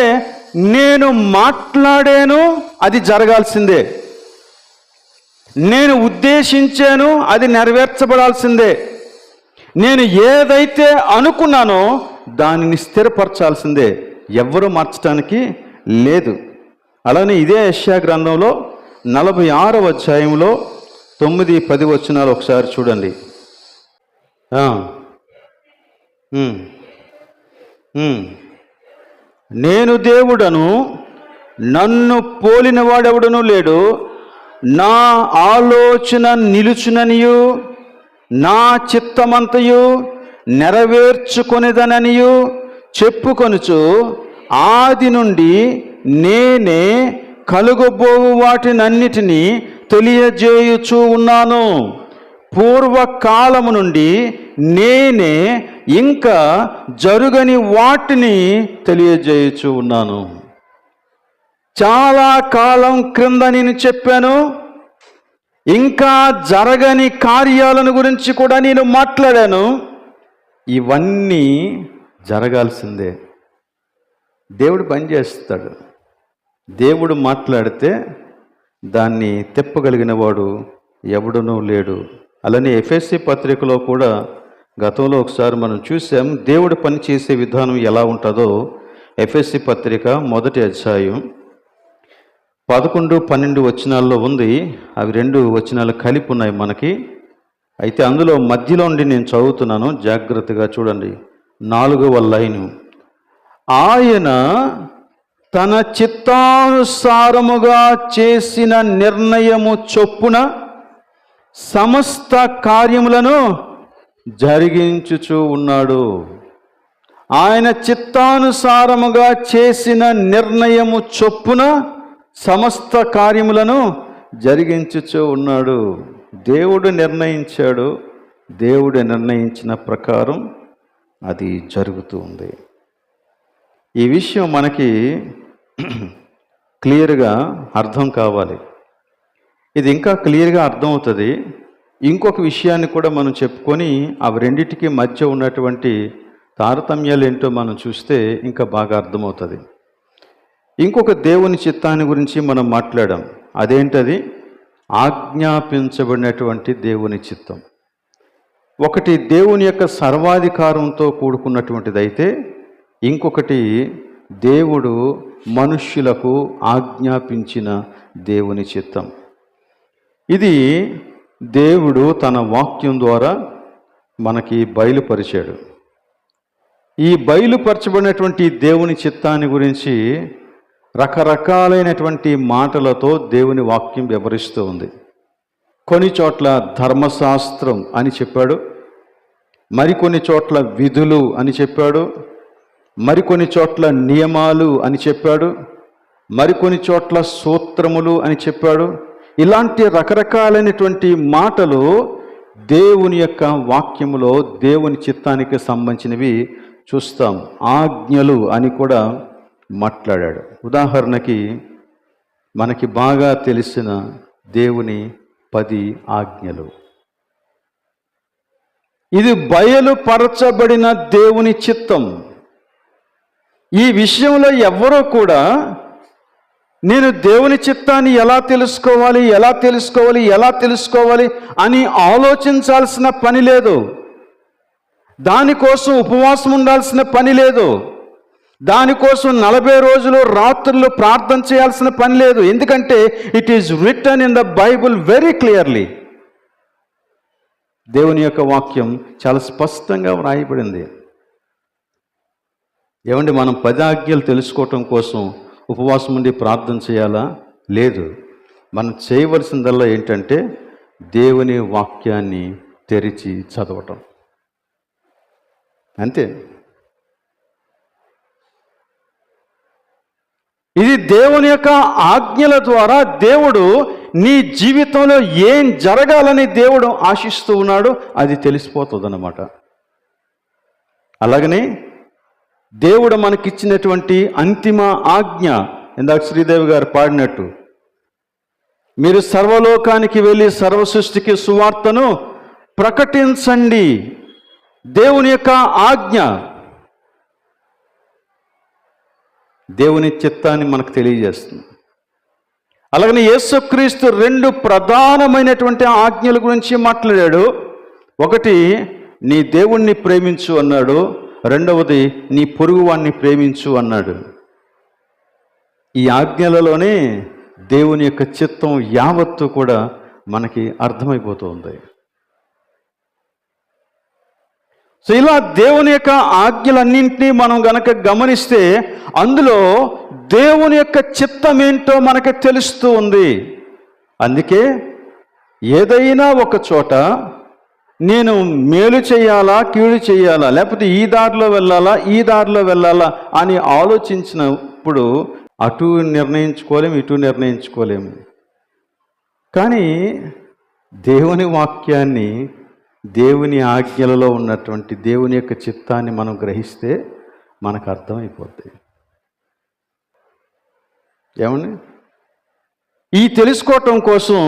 నేను మాట్లాడాను, అది జరగాల్సిందే. నేను ఉద్దేశించాను, అది నెరవేర్చబడాల్సిందే. నేను ఏదైతే అనుకున్నానో దానిని స్థిరపరచాల్సిందే, ఎవ్వరూ మార్చడానికి లేదు. అలానే ఇదే యెషయా గ్రంథంలో 46వ అధ్యాయంలో 9-10 వచనాలు ఒకసారి చూడండి. నేను దేవుడను, నన్ను పోలిన వాడెవడనూ లేడు, నా ఆలోచన నిలుచుననియు నా చిత్తమంతయు నెరవేర్చుకొనిదననియు చెప్పుకొనుచు ఆది నుండి నేనే కలుగబోవు వాటినన్నిటినీ తెలియజేయుచూ ఉన్నాను. పూర్వకాలము నుండి నేనే ఇంకా జరుగని వాటిని తెలియజేయుచూ ఉన్నాను. చాలా కాలం క్రింద నేను చెప్పాను, ఇంకా జరగని కార్యాలను గురించి కూడా నేను మాట్లాడాను. ఇవన్నీ జరగాల్సిందే. దేవుడు పని చేస్తాడు. దేవుడు మాట్లాడితే దాన్ని తిప్పగలిగిన వాడు ఎవడునూ లేడు. అలానే ఎఫెసీ పత్రికలో కూడా గతంలో ఒకసారి మనం చూసాం దేవుడు పని చేసే విధానం ఎలా ఉంటుందో. ఎఫెసీ పత్రిక 1వ అధ్యాయం 11, 12 వచనాల్లో ఉంది. అవి 2 వచనాలు కలిపి ఉన్నాయి మనకి. అయితే అందులో మధ్యలో ఉండి నేను చదువుతున్నాను, జాగ్రత్తగా చూడండి. 4వ లైను, ఆయన తన చిత్తానుసారముగా చేసిన నిర్ణయము చొప్పున సమస్త కార్యములను జరిగించుచూ ఉన్నాడు. ఆయన చిత్తానుసారముగా చేసిన నిర్ణయము చొప్పున సమస్త కార్యములను జరిగించుచూ ఉన్నాడు. దేవుడు నిర్ణయించాడు. దేవుడు నిర్ణయించిన ప్రకారం అది జరుగుతూ ఉంది. ఈ విషయం మనకి క్లియర్గా అర్థం కావాలి. ఇది ఇంకా క్లియర్గా అర్థమవుతుంది. ఇంకొక విషయాన్ని కూడా మనం చెప్పుకొని అవి రెండిటికి మధ్య ఉన్నటువంటి తారతమ్యాలు ఏంటో మనం చూస్తే ఇంకా బాగా అర్థమవుతుంది. ఇంకొక దేవుని చిత్తాన్ని గురించి మనం మాట్లాడాం. అదేంటది? ఆజ్ఞాపించబడినటువంటి దేవుని చిత్తం. ఒకటి దేవుని యొక్క సర్వాధికారంతో కూడుకున్నటువంటిది అయితే, ఇంకొకటి దేవుడు మనుష్యులకు ఆజ్ఞాపించిన దేవుని చిత్తం. ఇది దేవుడు తన వాక్యం ద్వారా మనకి బయలుపరిచాడు. ఈ బయలుపరచబడినటువంటి దేవుని చిత్తాన్ని గురించి రకరకాలైనటువంటి మాటలతో దేవుని వాక్యం వివరిస్తూ ఉంది. కొన్ని చోట్ల ధర్మశాస్త్రం అని చెప్పాడు, మరికొన్ని చోట్ల విధులు అని చెప్పాడు, మరికొన్ని చోట్ల నియమాలు అని చెప్పాడు, మరికొన్ని చోట్ల సూత్రములు అని చెప్పాడు. ఇలాంటి రకరకాలైనటువంటి మాటలు దేవుని యొక్క వాక్యములో దేవుని చిత్తానికి సంబంధించినవి చూస్తాం. ఆజ్ఞలు అని కూడా మాట్లాడాడు. ఉదాహరణకి మనకి బాగా తెలిసిన దేవుని 10 ఆజ్ఞలు. ఇది బయలుపరచబడిన దేవుని చిత్తం. ఈ విషయంలో ఎవ్వరూ కూడా నేను దేవుని చిత్తాన్ని ఎలా తెలుసుకోవాలి అని ఆలోచించాల్సిన పని లేదు. దానికోసం ఉపవాసం ఉండాల్సిన పని లేదు. దానికోసం 40 రోజులు రాత్రులు ప్రార్థన చేయాల్సిన పని లేదు. ఎందుకంటే it is return in the Bible very clearly. దేవుని యొక్క వాక్యం చాలా స్పష్టంగా వ్రాయబడింది. ఏమండి, మనం 10 ఆజ్ఞలు తెలుసుకోవటం కోసం ఉపవాసం ఉండి ప్రార్థన చేయాలా? లేదు. మనం చేయవలసిందల్లా ఏంటంటే దేవుని వాక్యాన్ని తెరిచి చదవటం, అంతే. ఇది దేవుని యొక్క ఆజ్ఞల ద్వారా దేవుడు నీ జీవితంలో ఏం జరగాలని దేవుడు ఆశిస్తూ ఉన్నాడు అది తెలిసిపోతుంది అన్నమాట. అలాగనే దేవుడు మనకిచ్చినటువంటి అంతిమ ఆజ్ఞ, ఇందాక శ్రీదేవి గారు పాడినట్టు, మీరు సర్వలోకానికి వెళ్ళి సర్వ సృష్టికి సువార్తను ప్రకటించండి. దేవుని యొక్క ఆజ్ఞ దేవుని చిత్తాన్ని మనకు తెలియజేస్తుంది. అలాగనే యేసుక్రీస్తు 2 ప్రధానమైనటువంటి ఆజ్ఞల గురించి మాట్లాడాడు. ఒకటి, నీ దేవుణ్ణి ప్రేమించు అన్నాడు. రెండవది, నీ పొరుగువాణ్ణి ప్రేమించు అన్నాడు. ఈ ఆజ్ఞలలోనే దేవుని యొక్క చిత్తం యావత్తు కూడా మనకి అర్థమైపోతుంది. సో ఇలా దేవుని యొక్క ఆజ్ఞలన్నింటినీ మనం గనక గమనిస్తే అందులో దేవుని యొక్క చిత్తం ఏంటో మనకు తెలుస్తూ ఉంది. అందుకే ఏదైనా ఒక చోట నేను మేలు చేయాలా కీడు చేయాలా, లేకపోతే ఈ దారిలో వెళ్ళాలా ఈ దారిలో వెళ్ళాలా అని ఆలోచించినప్పుడు అటు నిర్ణయించుకోలేము, ఇటు నిర్ణయించుకోలేము. కానీ దేవుని వాక్యాన్ని, దేవుని ఆజ్ఞలలో ఉన్నటువంటి దేవుని యొక్క చిత్తాన్ని మనం గ్రహిస్తే మనకు అర్థమైపోద్ది. ఏమండి? ఈ తెలుసుకోవటం కోసం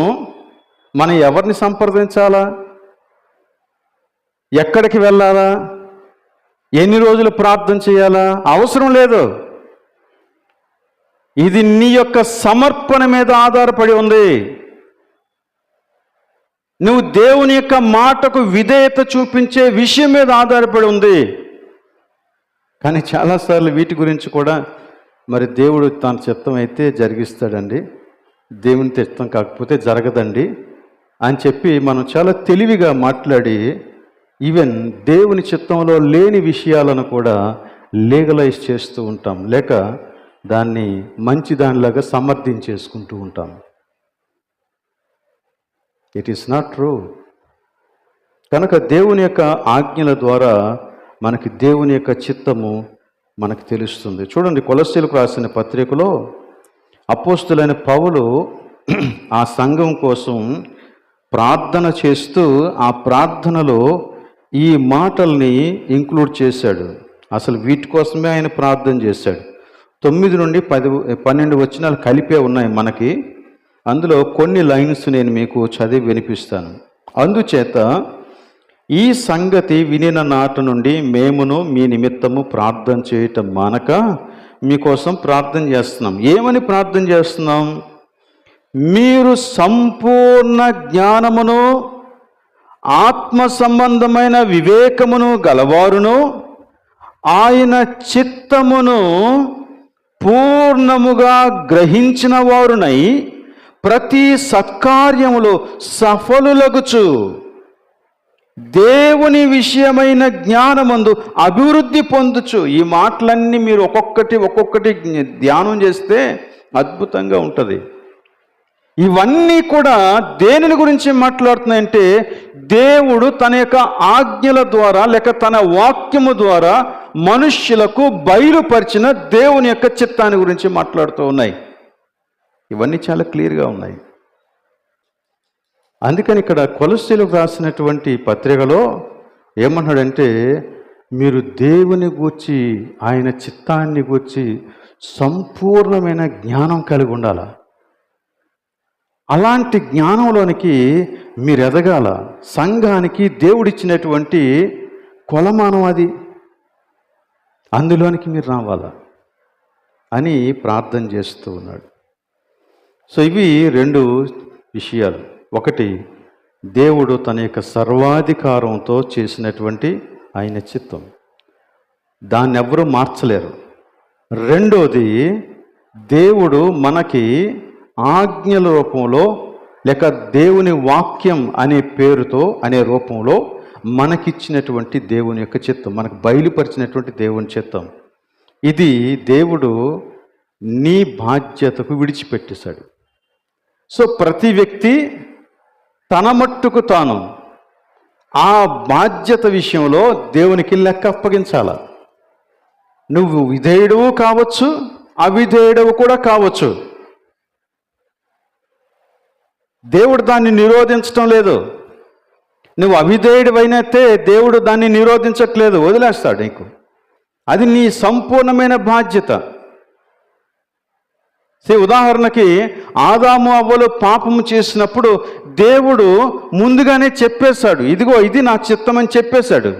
మనం ఎవరిని సంప్రదించాలా, ఎక్కడికి వెళ్ళాలా, ఎన్ని రోజులు ప్రార్థన చేయాలా అవసరం లేదు. ఇది నీ యొక్క సమర్పణ మీద ఆధారపడి ఉంది. నువ్వు దేవుని యొక్క మాటకు విధేయత చూపించే విషయం మీద ఆధారపడి ఉంది. కానీ చాలాసార్లు వీటి గురించి కూడా మరి దేవుడు తన చిత్తం అయితే జరిగిస్తాడండి, దేవుని చిత్తం కాకపోతే జరగదండి అని చెప్పి మనం చాలా తెలివిగా మాట్లాడి ఈవెన్ దేవుని చిత్తంలో లేని విషయాలను కూడా లీగలైజ్ చేస్తూ ఉంటాం, లేక దాన్ని మంచి దానిలాగా సమర్థించేసుకుంటూ ఉంటాం. It is not true. కనుక దేవుని యొక్క ఆజ్ఞల ద్వారా మనకి దేవుని యొక్క చిత్తము మనకు తెలుస్తుంది. చూడండి, కొలస్సీలకు రాసిన పత్రికలో అపోస్తులైన పౌలు ఆ సంఘం కోసం ప్రార్థన చేస్తూ ఆ ప్రార్థనలో ఈ మాటల్ని ఇంక్లూడ్ చేశాడు. అసలు వీటి కోసమే ఆయన ప్రార్థన చేశాడు. 9 నుండి 12 వచనాలు కలిపే ఉన్నాయి మనకి. అందులో కొన్ని లైన్స్ నేను మీకు చదివి వినిపిస్తాను. అందుచేత ఈ సంగతి వినిన నాటి నుండి మేమును మీ నిమిత్తము ప్రార్థన చేయటం మానక మీకోసం ప్రార్థన చేస్తున్నాం. ఏమని ప్రార్థన చేస్తున్నాం? మీరు సంపూర్ణ జ్ఞానమును ఆత్మ సంబంధమైన వివేకమును గలవారును ఆయన చిత్తమును పూర్ణముగా గ్రహించిన వారునై ప్రతి సత్కార్యములో సఫలులగుచు దేవుని విషయమైన జ్ఞానమందు అభివృద్ధి పొందుచు. ఈ మాటలన్నీ మీరు ఒక్కొక్కటి ధ్యానం చేస్తే అద్భుతంగా ఉంటుంది. ఇవన్నీ కూడా దేనిని గురించి మాట్లాడుతున్నాయంటే దేవుడు తన యొక్క ఆజ్ఞల ద్వారా లేక తన వాక్యము ద్వారా మనుష్యులకు బయలుపరిచిన దేవుని యొక్క చిత్తాన్ని గురించి మాట్లాడుతూ ఉన్నాయి. ఇవన్నీ చాలా క్లియర్గా ఉన్నాయి. అందుకని ఇక్కడ కొలస్సీలకు రాసినటువంటి పత్రికలో ఏమన్నాడంటే, మీరు దేవుని గూర్చి ఆయన చిత్తాన్ని గూర్చి సంపూర్ణమైన జ్ఞానం కలిగి ఉండాల. అలాంటి జ్ఞానంలోనికి మీరు ఎదగాల. సంఘానికి దేవుడిచ్చినటువంటి కొలమానం అది, అందులోనికి మీరు రావాలా అని ప్రార్థన చేస్తూ ఉన్నాడు. సో ఇవి 2 విషయాలు. ఒకటి, దేవుడు తన యొక్క సర్వాధికారంతో చేసినటువంటి ఆయన చిత్తం, దాన్ని ఎవరూ మార్చలేరు. రెండోది, దేవుడు మనకి ఆజ్ఞల రూపంలో లేక దేవుని వాక్యం అనే పేరుతో అనే రూపంలో మనకిచ్చినటువంటి దేవుని యొక్క చిత్తం, మనకు బయలుపరిచినటువంటి దేవుని చిత్తం. ఇది దేవుడు నీ బాధ్యతకు విడిచిపెట్టేశాడు. సో ప్రతి వ్యక్తి తన మట్టుకు తాను ఆ బాధ్యత విషయంలో దేవునికి లెక్క అప్పగించాల. నువ్వు విధేయుడవు కావచ్చు, అవిధేయుడవు కూడా కావచ్చు. దేవుడు దాన్ని నిరోధించటం లేదు. నువ్వు అవిధేయుడివైనతే దేవుడు దాన్ని నిరోధించట్లేదు, వదిలేస్తాడు నీకు. అది నీ సంపూర్ణమైన బాధ్యత. ఉదాహరణకి ఆదాము అవ్వలు పాపము చేసినప్పుడు దేవుడు ముందుగానే చెప్పేశాడు, ఇదిగో ఇది నా చిత్తం అని చెప్పేశాడు.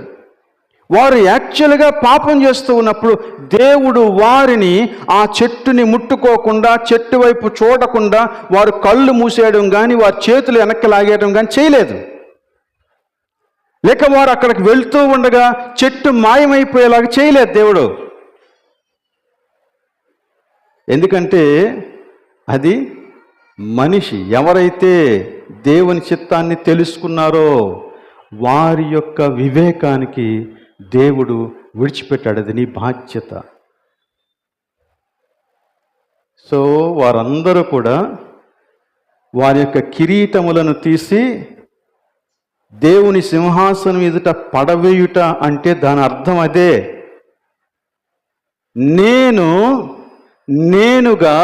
వారు యాక్చువల్గా పాపం చేస్తూ ఉన్నప్పుడు దేవుడు వారిని ఆ చెట్టుని ముట్టుకోకుండా, చెట్టు వైపు చూడకుండా వారు కళ్ళు మూసేయడం కానీ వారి చేతులు వెనక్కి లాగేయడం కానీ చేయలేదు. లేక వారు అక్కడికి వెళ్తూ ఉండగా చెట్టు మాయమైపోయేలాగా చేయలేదు దేవుడు. ఎందుకంటే అది మనిషి ఎవరైతే దేవుని చిత్తాన్ని తెలుసుకున్నారో వారి యొక్క వివేకానికి దేవుడు విడిచిపెట్టాడు. అది నీ బాధ్యత. సో వారందరూ కూడా వారి యొక్క కిరీటములను తీసి దేవుని సింహాసనం ఎదుట పడవేయుట అంటే దాని అర్థం అదే. నేనుగా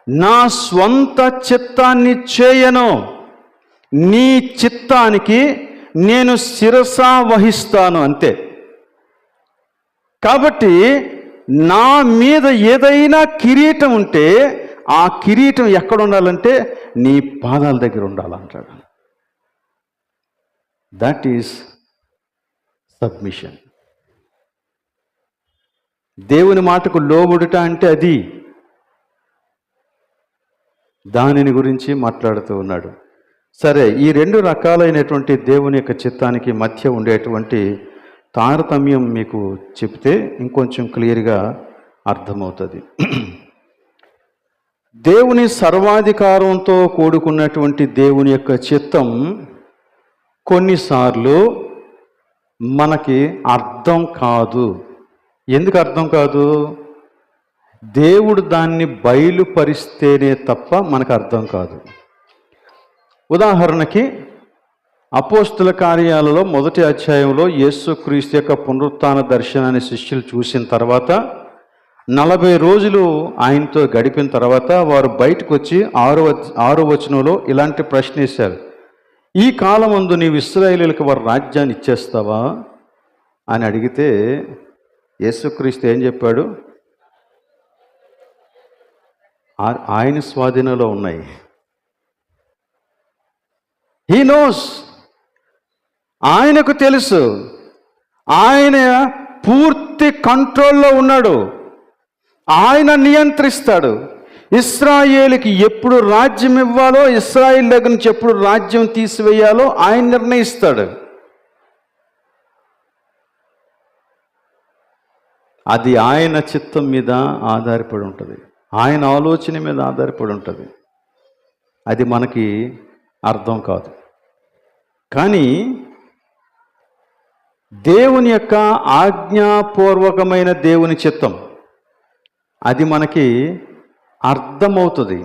నా స్వంత చిత్తాన్ని చేయను, నీ చిత్తానికి నేను శిరస వహిస్తాను అంతే. కాబట్టి నా మీద ఏదైనా కిరీటం ఉంటే ఆ కిరీటం ఎక్కడ ఉండాలంటే నీ పాదాల దగ్గర ఉండాలంటాడు. That is submission. దేవుని మాటకు లోబడుట అంటే అది. దానిని గురించి మాట్లాడుతూ ఉన్నాడు. సరే, ఈ రెండు రకాలైనటువంటి దేవుని యొక్క చిత్తానికి మధ్య ఉండేటువంటి తారతమ్యం మీకు చెప్తే ఇంకొంచెం క్లియర్గా అర్థమవుతుంది. దేవుని సర్వాధికారంతో కూడుకున్నటువంటి దేవుని యొక్క చిత్తం కొన్నిసార్లు మనకి అర్థం కాదు. ఎందుకు అర్థం కాదు? దేవుడు దాన్ని బయలుపరిస్తేనే తప్ప మనకు అర్థం కాదు. ఉదాహరణకి అపోస్తుల కార్యాలలో 1వ అధ్యాయంలో యేసుక్రీస్తు యొక్క పునరుత్థాన దర్శనాన్ని శిష్యులు చూసిన తర్వాత 40 రోజులు ఆయనతో గడిపిన తర్వాత వారు బయటకు వచ్చి 6వ వచనంలో ఇలాంటి ప్రశ్న వేశారు. ఈ కాలమందు నీవు ఇశ్రాయేలీయులకు వారి రాజ్యాన్ని ఇచ్చేస్తావా అని అడిగితే యేసుక్రీస్తు ఏం చెప్పాడు? ఆయన స్వాధీనంలో ఉన్నాయి. హీ నోస్, ఆయనకు తెలుసు, ఆయన పూర్తి కంట్రోల్లో ఉన్నాడు, ఆయన నియంత్రిస్తాడు. ఇశ్రాయేలుకి ఎప్పుడు రాజ్యం ఇవ్వాలో, ఇశ్రాయేల్ దగ్గర నుంచి ఎప్పుడు రాజ్యం తీసివేయాలో ఆయన నిర్ణయిస్తాడు. అది ఆయన చిత్తం మీద ఆధారపడి ఉంటుంది, ఆయన ఆలోచన మీద ఆధారపడి ఉంటుంది. అది మనకి అర్థం కాదు. కానీ దేవుని యొక్క ఆజ్ఞాపూర్వకమైన దేవుని చిత్తం అది మనకి అర్థమవుతుంది,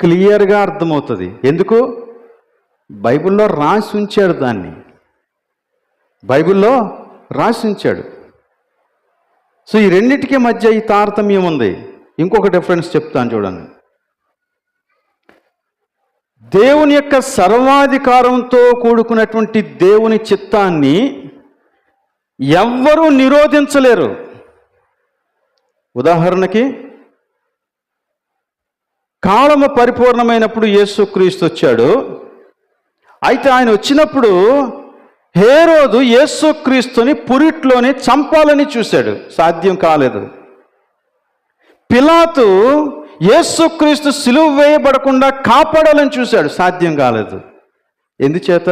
క్లియర్గా అర్థమవుతుంది. ఎందుకు? బైబిల్లో రాసి ఉంచాడు, దాన్ని బైబిల్లో రాసి ఉంచాడు. సో ఈ రెండింటికి మధ్య ఈ తారతమ్యం ఉంది. ఇంకొక డిఫరెన్స్ చెప్తాను చూడండి. దేవుని యొక్క సర్వాధికారంతో కూడుకున్నటువంటి దేవుని చిత్తాన్ని ఎవ్వరూ నిరోధించలేరు. ఉదాహరణకి కాలము పరిపూర్ణమైనప్పుడు యేసుక్రీస్తు వచ్చాడు. అయితే ఆయన వచ్చినప్పుడు హేరోదు యేసుక్రీస్తుని పురిట్లోనే చంపాలని చూశాడు, సాధ్యం కాలేదు. పిలాతు యేసుక్రీస్తు సిలువ వేయబడకుండా కాపాడాలని చూశాడు, సాధ్యం కాలేదు. ఎందుచేత?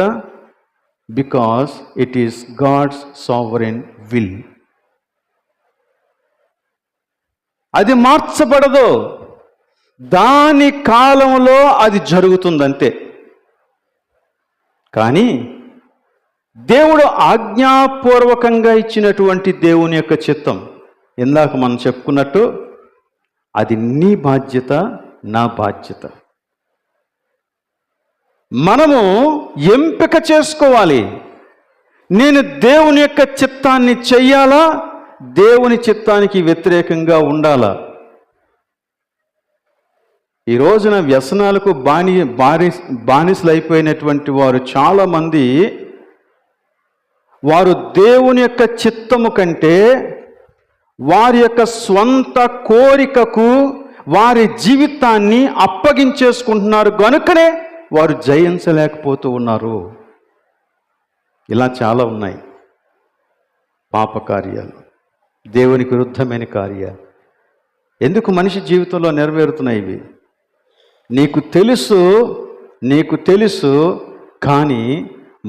Because it is God's sovereign will. అది మార్చబడదు, దాని కాలంలో అది జరుగుతుందంతే. కానీ దేవుడు ఆజ్ఞాపూర్వకంగా ఇచ్చినటువంటి దేవుని యొక్క చిత్తం, ఇందాక మనం చెప్పుకున్నట్టు, అది నీ బాధ్యత, నా బాధ్యత. మనము ఎంపిక చేసుకోవాలి. నేను దేవుని యొక్క చిత్తాన్ని చెయ్యాలా, దేవుని చిత్తానికి వ్యతిరేకంగా ఉండాలా? ఈ రోజున వ్యసనాలకు బానిసలు అయిపోయినటువంటి వారు చాలామంది, వారు దేవుని యొక్క చిత్తము కంటే వారి యొక్క స్వంత కోరికకు వారి జీవితాన్ని అప్పగించేసుకుంటున్నారు, కనుకనే వారు జయించలేకపోతూ ఉన్నారు. ఇలా చాలా ఉన్నాయి పాప కార్యాలు, దేవునికి విరుద్ధమైన కార్యాలు. ఎందుకు మనిషి జీవితంలో నెరవేరుతున్నాయి ఇవి? నీకు తెలుసు కానీ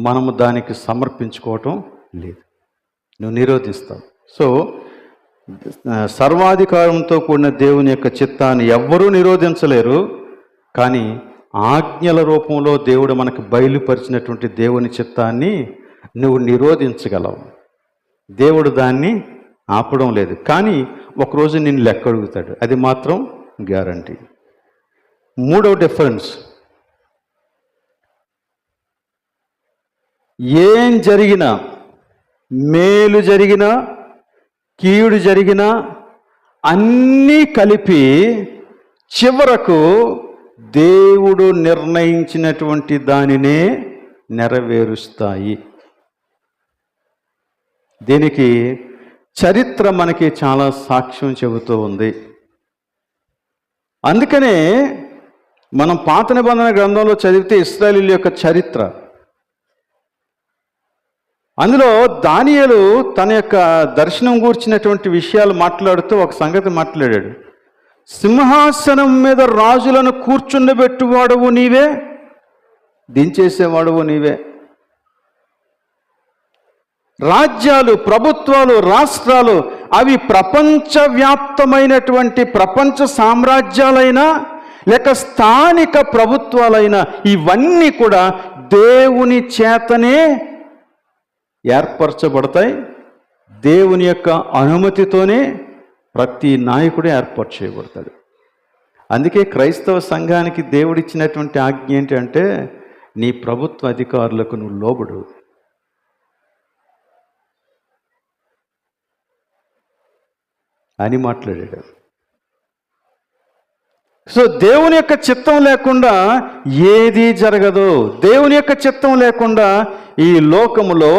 మనము దానికి సమర్పించుకోవటం లేదు, నువ్వు నిరోధిస్తావు. సో సర్వాధికారంతో కూడిన దేవుని యొక్క చిత్తాన్ని ఎవ్వరూ నిరోధించలేరు. కానీ ఆజ్ఞల రూపంలో దేవుడు మనకు బయలుపరిచినటువంటి దేవుని చిత్తాన్ని నువ్వు నిరోధించగలవు. దేవుడు దాన్ని ఆపడం లేదు. కానీ ఒకరోజు నిన్ను లెక్క అడుగుతాడు, అది మాత్రం గ్యారంటీ. మూడవ డిఫరెన్స్, ఏం జరిగినా, మేలు జరిగినా కీడు జరిగినా అన్నీ కలిపి చివరకు దేవుడు నిర్ణయించినటువంటి దానినే నెరవేరుస్తాయి. దీనికి చరిత్ర మనకి చాలా సాక్ష్యం చెబుతూ ఉంది. అందుకనే మనం పాత నిబంధన గ్రంథంలో చదివితే ఇశ్రాయేలీయుల యొక్క చరిత్ర, అందులో దానియేలు తన యొక్క దర్శనం గూర్చినటువంటి విషయాలు మాట్లాడుతూ ఒక సంగతి మాట్లాడాడు. సింహాసనం మీద రాజులను కూర్చుండబెట్టువాడవు నీవే, దించేసేవాడవు నీవే. రాజ్యాలు, ప్రభుత్వాలు, రాష్ట్రాలు అవి ప్రపంచవ్యాప్తమైనటువంటి ప్రపంచ సామ్రాజ్యాలైనా లేక స్థానిక ప్రభుత్వాలైనా ఇవన్నీ కూడా దేవుని చేతనే ఏర్పరచబడతాయి. దేవుని యొక్క అనుమతితోనే ప్రతి నాయకుడు ఏర్పాటు చేయబడతాడు. అందుకే క్రైస్తవ సంఘానికి దేవుడిచ్చినటువంటి ఆజ్ఞ ఏంటంటే, నీ ప్రభుత్వ అధికారులకు నువ్వు లోబడు. అని మాట్లాడాడు. సో దేవుని యొక్క చిత్తం లేకుండా ఏది జరగదు. దేవుని యొక్క చిత్తం లేకుండా ఈ లోకములో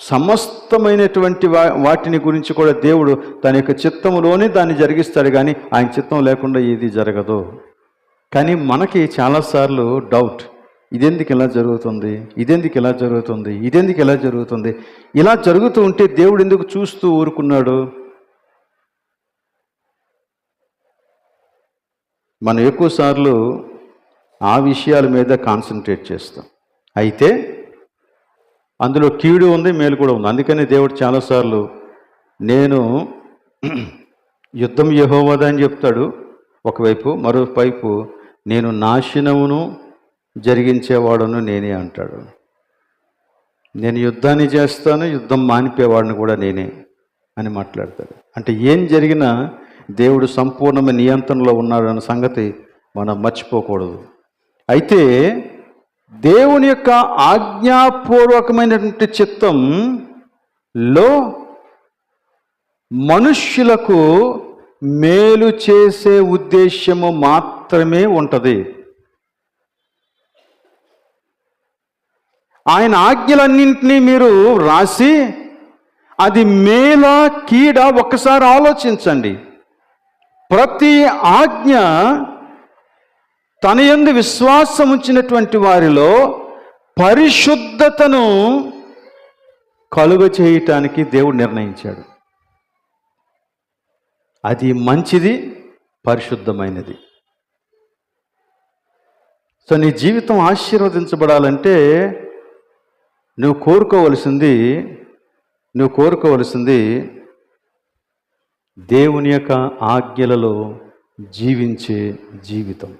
సమస్తమైనటువంటి వాటిని గురించి కూడా దేవుడు తన యొక్క చిత్తములోనే దాన్ని జరిగిస్తాడు, కానీ ఆయన చిత్తం లేకుండా ఏది జరగదు. కానీ మనకి చాలాసార్లు డౌట్, ఇదెందుకు ఇలా జరుగుతుంది, ఇదెందుకు ఇలా జరుగుతుంది, ఇదెందుకు ఇలా జరుగుతుంది, ఇలా జరుగుతూ ఉంటే దేవుడు ఎందుకు చూస్తూ ఊరుకున్నాడు? మనం ఎక్కువసార్లు ఆ విషయాల మీద కాన్సన్ట్రేట్ చేస్తాం. అయితే అందులో కీడు ఉంది, మేలు కూడా ఉంది. అందుకని దేవుడు చాలాసార్లు నేను యుద్ధం యెహోవాది అని చెప్తాడు ఒకవైపు, మరోవైపు నేను నాశనమును జరిగించేవాడును నేనే అంటాడు. నేను యుద్ధాన్ని చేస్తాను, యుద్ధం మానిపేవాడిని కూడా నేనే అని మాట్లాడతాడు. అంటే ఏం జరిగినా దేవుడు సంపూర్ణమైన నియంత్రణలో ఉన్నాడు అన్న సంగతి మనం మర్చిపోకూడదు. అయితే దేవుని యొక్క ఆజ్ఞాపూర్వకమైనటువంటి చిత్తంలో మనుష్యులకు మేలు చేసే ఉద్దేశము మాత్రమే ఉంటుంది. ఆయన ఆజ్ఞలన్నింటినీ మీరు రాసి అది మేలా కీడా ఒక్కసారి ఆలోచించండి. ప్రతి ఆజ్ఞ తన యందు విశ్వాసం ఉంచినటువంటి వారిలో పరిశుద్ధతను కలుగ చేయటానికి దేవుడు నిర్ణయించాడు. అది మంచిది, పరిశుద్ధమైనది. సో నీ జీవితం ఆశీర్వదించబడాలంటే నువ్వు కోరుకోవలసింది దేవుని యొక్క ఆజ్ఞలలో జీవించే జీవితం,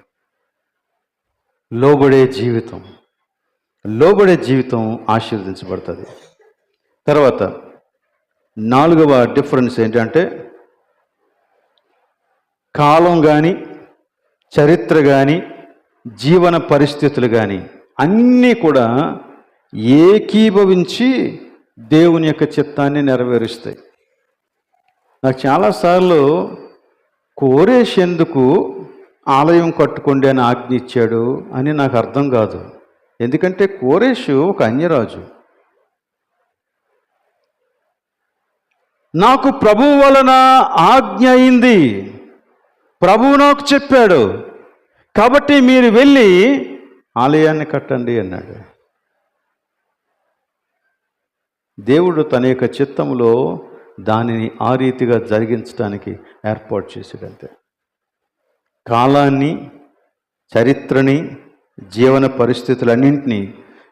లోబడే జీవితం ఆశీర్వదించబడుతుంది. తర్వాత 4వ డిఫరెన్స్ ఏంటంటే, కాలం కానీ, చరిత్ర కానీ, జీవన పరిస్థితులు కానీ అన్నీ కూడా ఏకీభవించి దేవుని యొక్క చిత్తాన్ని నెరవేరుస్తాయి. నాకు చాలాసార్లు కోరేష్ ఎందుకు ఆలయం కట్టుకోండి అని ఆజ్ఞ ఇచ్చాడు అని నాకు అర్థం కాదు. ఎందుకంటే కోరేషు ఒక అన్యరాజు. నాకు ప్రభువు వలన ఆజ్ఞ అయింది, ప్రభువు నాకు చెప్పాడు, కాబట్టి మీరు వెళ్ళి ఆలయాన్ని కట్టండి అన్నాడు. దేవుడు తన యొక్క చిత్తములో దానిని ఆ రీతిగా జరిగించడానికి ఏర్పాటు చేశాడంతే. కాలాన్ని, చరిత్రని, జీవన పరిస్థితులన్నింటినీ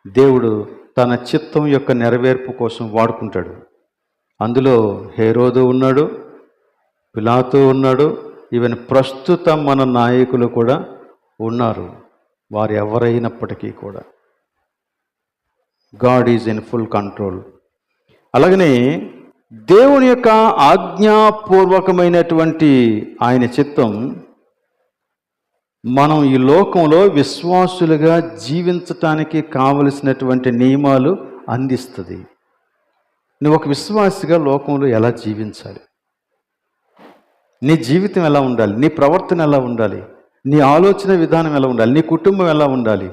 దేవుడు తన చిత్తం యొక్క నెరవేర్పు కోసం వాడుకుంటాడు. అందులో హేరోదు ఉన్నాడు, పిలాతు ఉన్నాడు, ఈవెన్ ప్రస్తుతం మన నాయకులు కూడా ఉన్నారు. వారు ఎవరైనప్పటికీ కూడా God is in full control. అలాగనే దేవుని యొక్క ఆజ్ఞాపూర్వకమైనటువంటి ఆయన చిత్తం మనం ఈ లోకంలో విశ్వాసులుగా జీవించటానికి కావలసినటువంటి నియమాలు అందిస్తుంది. నువ్వు ఒక విశ్వాసిగా లోకంలో ఎలా జీవించాలి, నీ జీవితం ఎలా ఉండాలి, నీ ప్రవర్తన ఎలా ఉండాలి, నీ ఆలోచన విధానం ఎలా ఉండాలి, నీ కుటుంబం ఎలా ఉండాలి,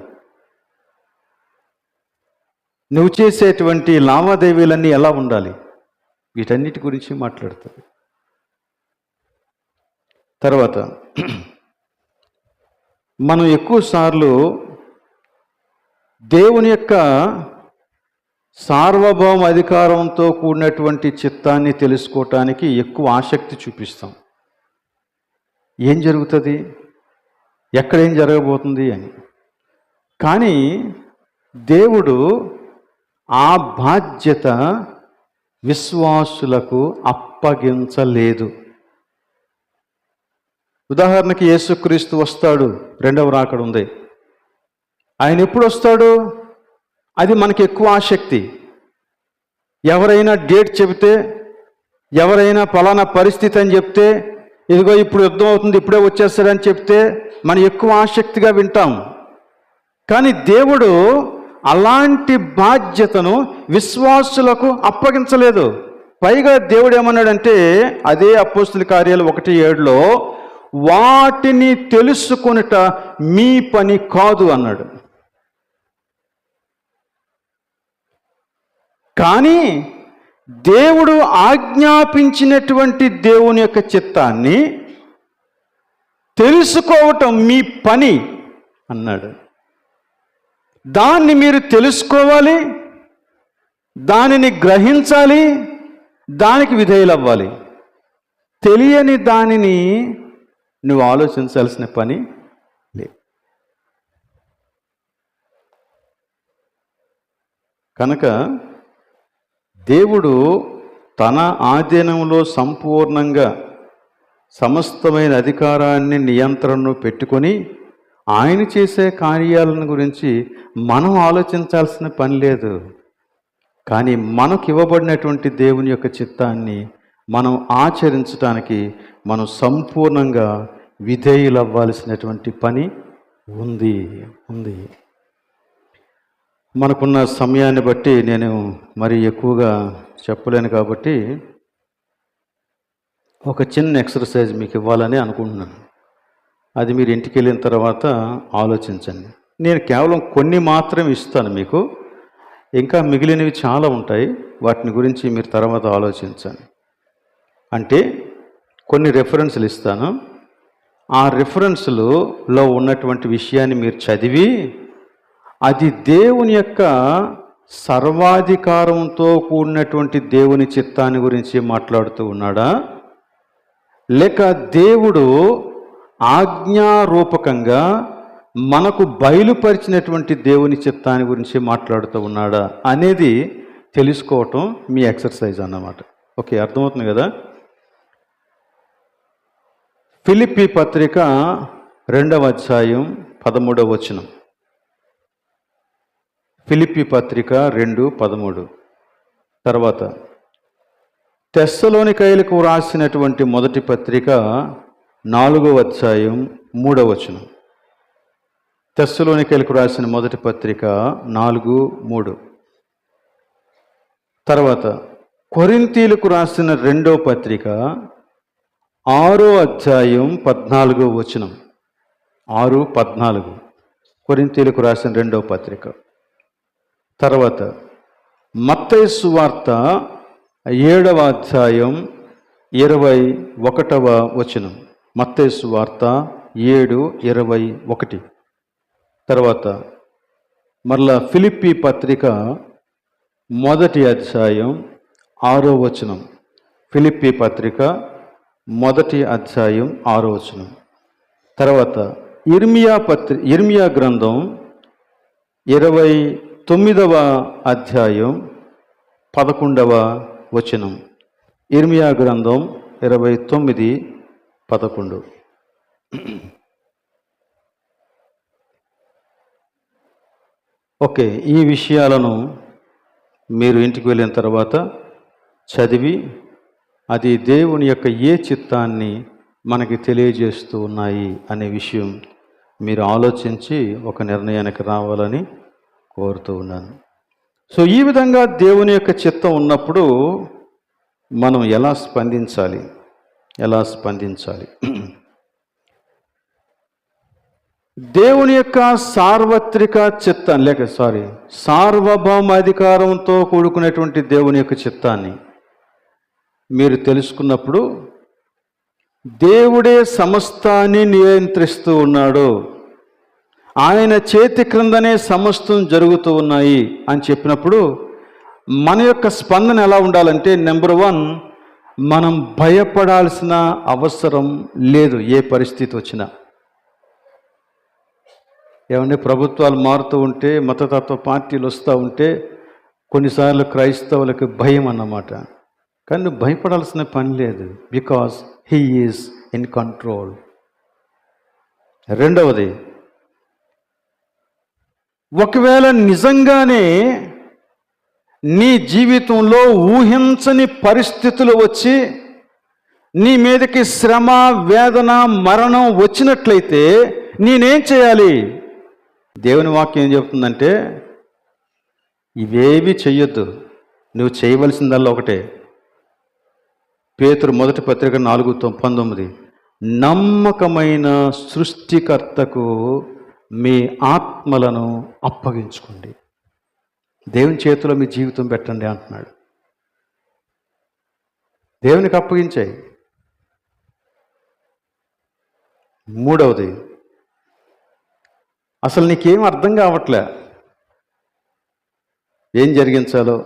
నువ్వు చేసేటువంటి లావాదేవీలన్నీ ఎలా ఉండాలి, వీటన్నిటి గురించి మాట్లాడుతుంది. తర్వాత మనం ఎక్కువ సార్లు దేవుని యొక్క సార్వభౌమ అధికారంతో కూడినటువంటి చిత్తాన్ని తెలుసుకోవటానికి ఎక్కువ ఆసక్తి చూపిస్తాం. ఏం జరుగుతుంది, ఎక్కడేం జరగబోతుంది అని. కానీ దేవుడు ఆ బాధ్యత విశ్వాసులకు అప్పగించలేదు. ఉదాహరణకి యేసుక్రీస్తు వస్తాడు, రెండవ రాకడ ఉంది. ఆయన ఎప్పుడు వస్తాడు, అది మనకి ఎక్కువ ఆసక్తి. ఎవరైనా డేట్ చెబితే, ఎవరైనా ఫలానా పరిస్థితి అని చెప్తే, ఇదిగో ఇప్పుడు యుద్ధం అవుతుంది, ఇప్పుడే వచ్చేస్తాడని చెప్తే మనం ఎక్కువ ఆసక్తిగా వింటాం. కానీ దేవుడు అలాంటి బాధ్యతను విశ్వాసులకు అప్పగించలేదు. పైగా దేవుడు ఏమన్నాడంటే, అదే అపోస్తుల కార్యాలు 1:7లో, వాటిని తెలుసుకొనుట మీ పని కాదు అన్నాడు. కానీ దేవుడు ఆజ్ఞాపించినటువంటి దేవుని యొక్క చిత్తాన్ని తెలుసుకోవటం మీ పని అన్నాడు. దాన్ని మీరు తెలుసుకోవాలి, దానిని గ్రహించాలి, దానికి విధేయులవ్వాలి. తెలియని దానిని నువ్వు ఆలోచించాల్సిన పని లేదు. కనుక దేవుడు తన ఆధీనంలో సంపూర్ణంగా సమస్తమైన అధికారాన్ని, నియంత్రణను పెట్టుకొని ఆయన చేసే కార్యాలను గురించి మనం ఆలోచించాల్సిన పని లేదు. కానీ మనకు ఇవ్వబడినటువంటి దేవుని యొక్క చిత్తాన్ని మనం ఆచరించడానికి మనం సంపూర్ణంగా విధేయులవ్వాల్సినటువంటి పని ఉంది. మనకున్న సమయాన్ని బట్టి నేను మరి ఎక్కువగా చెప్పలేను కాబట్టి ఒక చిన్న ఎక్సర్సైజ్ మీకు ఇవ్వాలని అనుకుంటున్నాను. అది మీరు ఇంటికి వెళ్ళిన తర్వాత ఆలోచించండి. నేను కేవలం కొన్ని మాత్రం ఇస్తాను మీకు, ఇంకా మిగిలినవి చాలా ఉంటాయి. వాటిని గురించి మీరు తర్వాత ఆలోచించండి. అంటే కొన్ని రెఫరెన్స్లు ఇస్తాను. ఆ రెఫరెన్స్లో ఉన్నటువంటి విషయాన్ని మీరు చదివి, అది దేవుని యొక్క సర్వాధికారంతో కూడినటువంటి దేవుని చిత్తాన్ని గురించి మాట్లాడుతూ ఉన్నాడా, లేక దేవుడు ఆజ్ఞారూపకంగా మనకు బయలుపరిచినటువంటి దేవుని చిత్తాన్ని గురించి మాట్లాడుతూ ఉన్నాడా అనేది తెలుసుకోవటం మీ ఎక్సర్సైజ్ అన్నమాట. ఓకే, అర్థమవుతుంది కదా. ఫిలిప్పీ పత్రిక 2:13. ఫిలిప్పీ పత్రిక 2:13. తర్వాత తెస్సలోనికైలకు రాసినటువంటి మొదటి పత్రిక 4:3. తెస్సలోనికైలకు రాసిన మొదటి పత్రిక 4:3. తర్వాత కొరింథీయులకు రాసిన రెండో పత్రిక 6:14. 6:14 కొరింథీయులకు రాసిన రెండో పత్రిక. తర్వాత మత్తయి సువార్త 7:21. మత్తయి సువార్త 7:21. తర్వాత మరలా ఫిలిప్పీ పత్రిక 1:6. ఫిలిప్పీ పత్రిక 1:6. తర్వాత ఇర్మియా గ్రంథం 29:11. ఇర్మియా గ్రంథం 29:11. ఓకే, ఈ విషయాలను మీరు ఇంటికి వెళ్ళిన తర్వాత చదివి, అది దేవుని యొక్క ఏ చిత్తాన్ని మనకి తెలియజేస్తూ ఉన్నాయి అనే విషయం మీరు ఆలోచించి ఒక నిర్ణయానికి రావాలని కోరుతూ ఉన్నాను. సో ఈ విధంగా దేవుని యొక్క చిత్తం ఉన్నప్పుడు మనం ఎలా స్పందించాలి? దేవుని యొక్క సార్వత్రిక చిత్తం సార్వభౌమ అధికారంతో కూడుకునేటువంటి దేవుని యొక్క చిత్తాన్ని మీరు తెలుసుకున్నప్పుడు దేవుడే సమస్తాన్ని నియంత్రిస్తూ ఉన్నాడు, ఆయన చేతి క్రిందనే సమస్తం జరుగుతూ ఉన్నాయి అని చెప్పినప్పుడు మన యొక్క స్పందన ఎలా ఉండాలంటే, నెంబర్ 1, మనం భయపడాల్సిన అవసరం లేదు ఏ పరిస్థితి వచ్చినా. ఏమంటే ప్రభుత్వాలు మారుతూ ఉంటే, మతతత్వ పార్టీలు వస్తూ ఉంటే కొన్నిసార్లు క్రైస్తవులకు భయం అన్నమాట. కానీ నువ్వు భయపడాల్సిన పని లేదు, because he is in control. రెండవది, ఒకవేళ నిజంగానే నీ జీవితంలో ఊహించని పరిస్థితులు వచ్చి నీ మీదకి శ్రమ, వేదన, మరణం వచ్చినట్లయితే నేనేం చేయాలి? దేవుని వాక్యం ఏం చెప్తుందంటే, ఇవేవి చెయ్యొద్దు, నువ్వు చేయవలసిందల్లా ఒకటే. పేతురు మొదటి పత్రిక 4:19, నమ్మకమైన సృష్టికర్తకు మీ ఆత్మలను అప్పగించుకోండి. దేవుని చేతిలో మీ జీవితం పెట్టండి అంటున్నాడు. దేవునికి అప్పగించాయి. మూడవది, అసలు నీకేం అర్థం కావట్లే ఏం జరిగించాలో.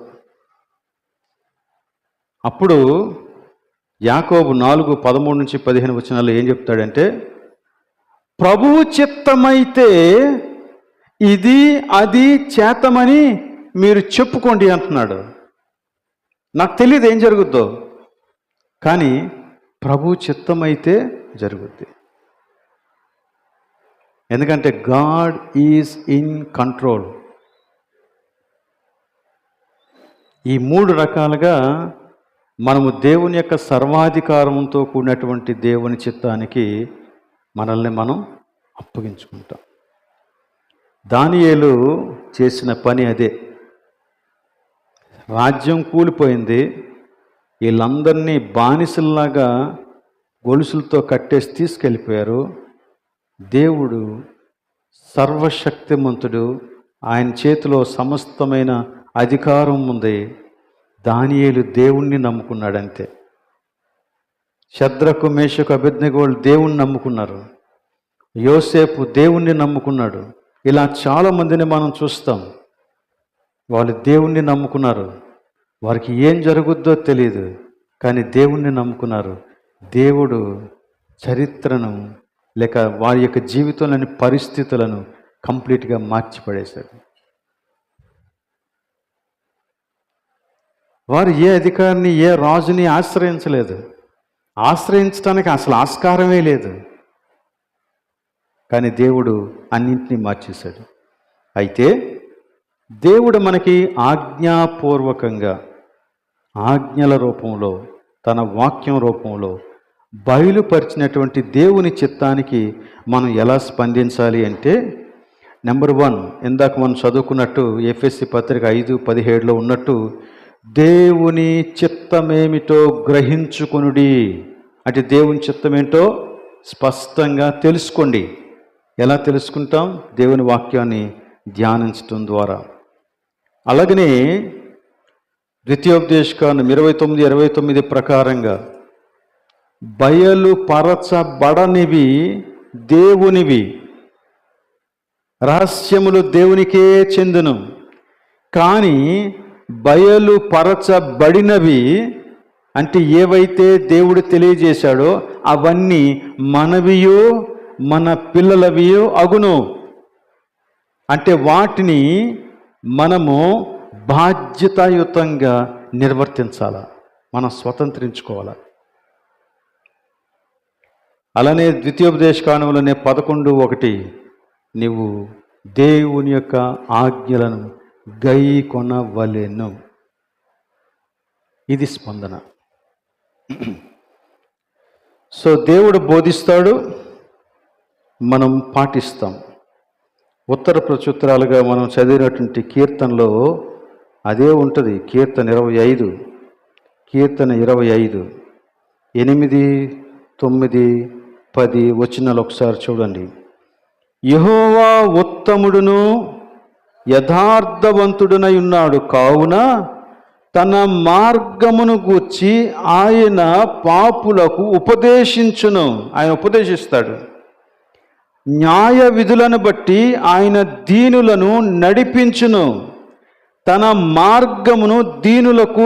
అప్పుడు యాకోబు 4:13-15 ఏం చెప్తాడంటే, ప్రభువు చిత్తమైతే ఇది అది చేతమని మీరు చెప్పుకోండి అంటున్నాడు. నాకు తెలియదు ఏం జరుగుద్దో, కానీ ప్రభు చిత్తమైతే జరుగుద్ది. ఎందుకంటే గాడ్ ఈజ్ ఇన్ కంట్రోల్. ఈ 3 రకాలుగా మనము దేవుని యొక్క సర్వాధికారంతో కూడినటువంటి దేవుని చిత్తానికి మనల్ని మనం అప్పగించుకుంటాం. దానియేలు చేసిన పని అదే. రాజ్యం కూలిపోయింది, వీళ్ళందరినీ బానిసల్లాగా గొలుసులతో కట్టేసి తీసుకెళ్ళిపోయారు. దేవుడు సర్వశక్తిమంతుడు, ఆయన చేతిలో సమస్తమైన అధికారం ఉంది. దానియేలు దేవుణ్ణి నమ్ముకున్నాడంతే. షద్రకు, మేషకు, అబేద్నెగోలు దేవుణ్ణి నమ్ముకున్నారు. యోసేపు దేవుణ్ణి నమ్ముకున్నాడు. ఇలా చాలామందిని మనం చూస్తాం. వాళ్ళు దేవుణ్ణి నమ్ముకున్నారు. వారికి ఏం జరుగుద్దో తెలియదు, కానీ దేవుణ్ణి నమ్ముకున్నారు. దేవుడు చరిత్రను లేక వారి యొక్క జీవితంలోని పరిస్థితులను కంప్లీట్గా మార్చిపడేశాడు. వారు ఏ అధికారిని, ఏ రాజుని ఆశ్రయించలేదు. ఆశ్రయించడానికి అసలు ఆస్కారమే లేదు. కానీ దేవుడు అన్నింటినీ మార్చేశాడు. అయితే దేవుడు మనకి ఆజ్ఞాపూర్వకంగా, ఆజ్ఞల రూపంలో, తన వాక్యం రూపంలో బయలుపరిచినటువంటి దేవుని చిత్తానికి మనం ఎలా స్పందించాలి అంటే, నెంబర్ 1, ఇందాక మనం చదువుకున్నట్టు ఎఫెసీ పత్రిక 5:17 ఉన్నట్టు, దేవుని చిత్తమేమిటో గ్రహించుకొనుడి. అంటే దేవుని చిత్తమేంటో స్పష్టంగా తెలుసుకోండి. ఎలా తెలుసుకుంటాం? దేవుని వాక్యాన్ని ధ్యానించటం ద్వారా. అలాగనే ద్వితీయోపదేశకాండం 29:29 ప్రకారంగా బయలుపరచబడనివి దేవునివి, రహస్యములు దేవునికే చెందును. కానీ బయలుపరచబడినవి అంటే ఏవైతే దేవుడు తెలియజేశాడో అవన్నీ మనవియో మన పిల్లలవియో అగును. అంటే వాటిని మనము బాధ్యతాయుతంగా నిర్వర్తించాలా, మనం స్వతంత్రించుకోవాలా. అలానే ద్వితీయోపదేశకాండంలోనే 11:1, నీవు దేవుని యొక్క ఆజ్ఞలను గైకొనవలెను. ఇది స్పందన. సో దేవుడు బోధిస్తాడు, మనం పాటిస్తాం. ఉత్తర ప్రత్యుత్తరాలుగా మనం చదివినటువంటి కీర్తనలో అదే ఉంటుంది కీర్తన 25, కీర్తన 25, 8, 9, 10 వచనాలు ఒకసారి చూడండి. యెహోవా ఉత్తముడును యథార్థవంతుడునై ఉన్నాడు, కావున తన మార్గమును గూర్చి ఆయన పాపులకు ఉపదేశించును. ఆయన ఉపదేశిస్తాడు. న్యాయ విధులను బట్టి ఆయన దీనులను నడిపించును. తన మార్గమును దీనులకు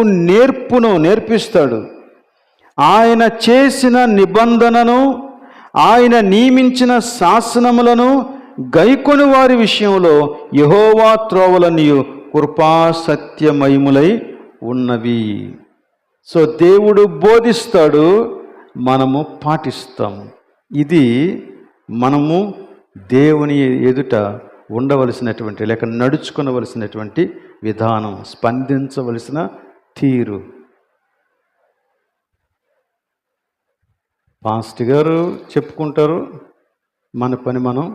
నేర్పిస్తాడు. ఆయన చేసిన నిబంధనను, ఆయన నియమించిన శాసనములను గైకొని వారి విషయంలో యెహోవా త్రోవలనియు కృపా సత్యమయములై ఉన్నవి. సో దేవుడు బోధిస్తాడు, మనము పాటిస్తాం. ఇది మనము దేవుని ఎదుట ఉండవలసినటువంటి లేక నడుచుకునవలసినటువంటి విధానం, స్పందించవలసిన తీరు. పాస్టర్ గారు చెప్పుకుంటారు, మన పని మనం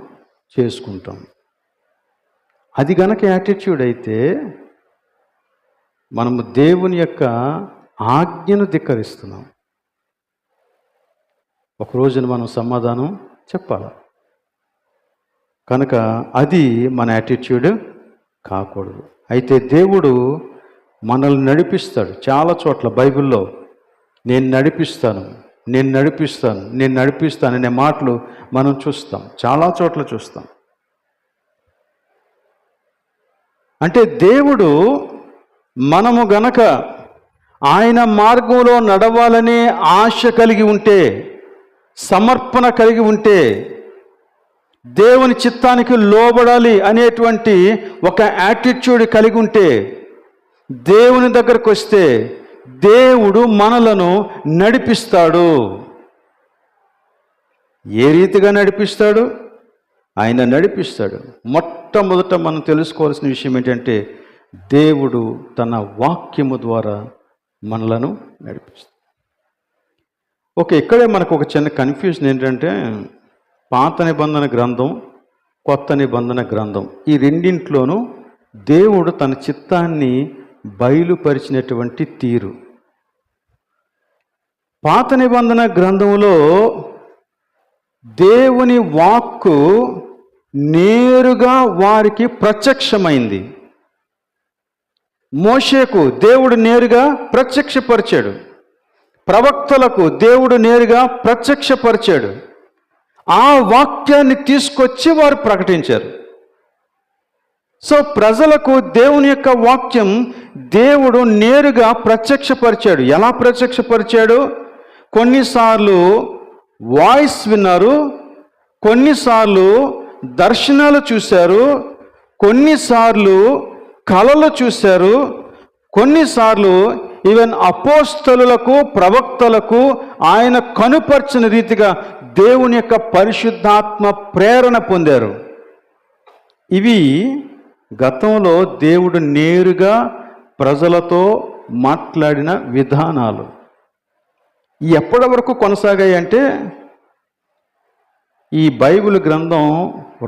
చేసుకుంటాం. అది గనక యాటిట్యూడ్ అయితే మనము దేవుని యొక్క ఆజ్ఞను ధిక్కరిస్తున్నాం. ఒక రోజున మనం సమాధానం చెప్పాలి. కనుక అది మన యాటిట్యూడ్ కాకూడదు. అయితే దేవుడు మనల్ని నడిపిస్తాడు. చాలా చోట్ల బైబిల్లో నేను నడిపిస్తాను అనే మాటలు మనం చూస్తాం, చాలా చోట్ల చూస్తాం. అంటే దేవుడు మనము గనక ఆయన మార్గంలో నడవాలనే ఆశ కలిగి ఉంటే, సమర్పణ కలిగి ఉంటే, దేవుని చిత్తానికి లోబడాలి అనేటువంటి ఒక యాటిట్యూడ్ కలిగి ఉంటే, దేవుని దగ్గరకు వస్తే దేవుడు మనలను నడిపిస్తాడు. ఏ రీతిగా నడిపిస్తాడు? ఆయన నడిపిస్తాడు. మొట్టమొదట మనం తెలుసుకోవాల్సిన విషయం ఏంటంటే, దేవుడు తన వాక్యము ద్వారా మనలను నడిపిస్తాడు. ఓకే, ఇక్కడే మనకు ఒక చిన్న కన్ఫ్యూజన్ ఏంటంటే, పాత నిబంధన గ్రంథం, కొత్త నిబంధన గ్రంథం, ఈ రెండింట్లోనూ దేవుడు తన చిత్తాన్ని బయలుపరిచినటువంటి తీరు. పాత నిబంధన గ్రంథంలో దేవుని వాక్కు నేరుగా వారికి ప్రత్యక్షమైంది. మోషేకు దేవుడు నేరుగా ప్రత్యక్షపరిచాడు, ప్రవక్తలకు దేవుడు నేరుగా ప్రత్యక్షపరిచాడు. ఆ వాక్యాన్ని తీసుకొచ్చి వారు ప్రకటించారు. సో ప్రజలకు దేవుని యొక్క వాక్యం దేవుడు నేరుగా ప్రత్యక్షపరిచాడు. ఎలా ప్రత్యక్షపరిచాడు? కొన్నిసార్లు వాయిస్ విన్నారు, కొన్నిసార్లు దర్శనాలు చూశారు, కొన్నిసార్లు కళలు చూశారు, కొన్నిసార్లు ఈవెన్ అపోస్తలులకు, ప్రవక్తలకు ఆయన కనుపర్చిన రీతిగా దేవుని యొక్క పరిశుద్ధాత్మ ప్రేరణ పొందారు. ఇవి గతంలో దేవుడు నేరుగా ప్రజలతో మాట్లాడిన విధానాలు. ఎప్పటి వరకు కొనసాగాయి అంటే, ఈ బైబిల్ గ్రంథం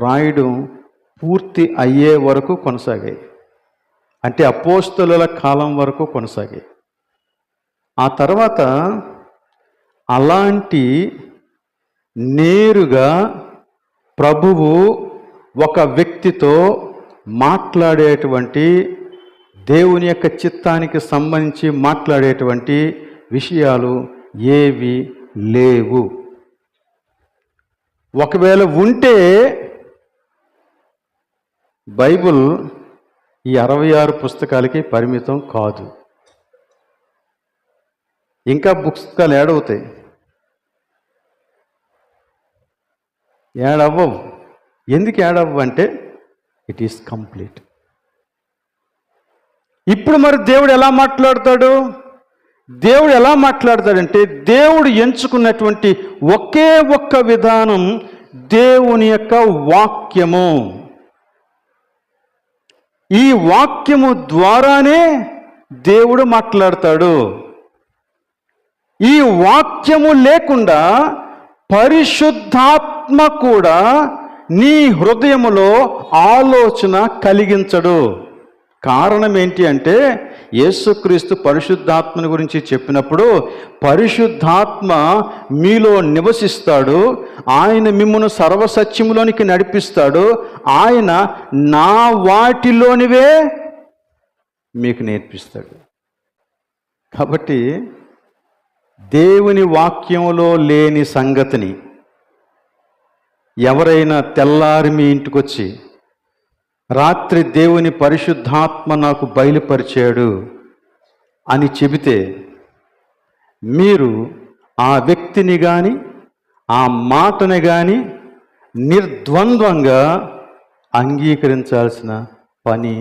రాయడం పూర్తి అయ్యే వరకు కొనసాగాయి. అంటే అపోస్తలుల కాలం వరకు కొనసాగాయి. ఆ తర్వాత అలాంటి నేరుగా ప్రభువు ఒక వ్యక్తితో మాట్లాడేటువంటి, దేవుని యొక్క చిత్తానికి సంబంధించి మాట్లాడేటువంటి విషయాలు ఏవి లేవు. ఒకవేళ ఉంటే బైబిల్ ఈ 66 పుస్తకాలకి పరిమితం కాదు. ఇంకా పుస్తకాలు ఏడవుతాయి, ఏడవ్వవు. ఎందుకు ఏడవ్వు అంటే ఇట్ ఈస్ కంప్లీట్. ఇప్పుడు మరి దేవుడు ఎలా మాట్లాడతాడు? దేవుడు ఎలా మాట్లాడతాడంటే, దేవుడు ఎంచుకున్నటువంటి ఒకే ఒక్క విధానం దేవుని యొక్క వాక్యము. ఈ వాక్యము ద్వారానే దేవుడు మాట్లాడతాడు. ఈ వాక్యము లేకుండా పరిశుద్ధాత్మ కూడా నీ హృదయములో ఆలోచన కలిగించడు. కారణం ఏంటి అంటే యేసుక్రీస్తు పరిశుద్ధాత్మని గురించి చెప్పినప్పుడు పరిశుద్ధాత్మ మీలో నివసిస్తాడు, ఆయన మిమ్మును సర్వసత్యములోనికి నడిపిస్తాడు, ఆయన నా వాటిలోనివే మీకు నేర్పిస్తాడు. కాబట్టి దేవుని వాక్యంలో లేని సంగతిని ఎవరైనా తెల్లారి మీ ఇంటికి వచ్చి రాత్రి దేవుని పరిశుద్ధాత్మ నాకు బయలుపరిచాడు అని చెబితే మీరు ఆ వ్యక్తిని కానీ ఆ మాటని కానీ నిర్ద్వంద్వంగా అంగీకరించాల్సిన పని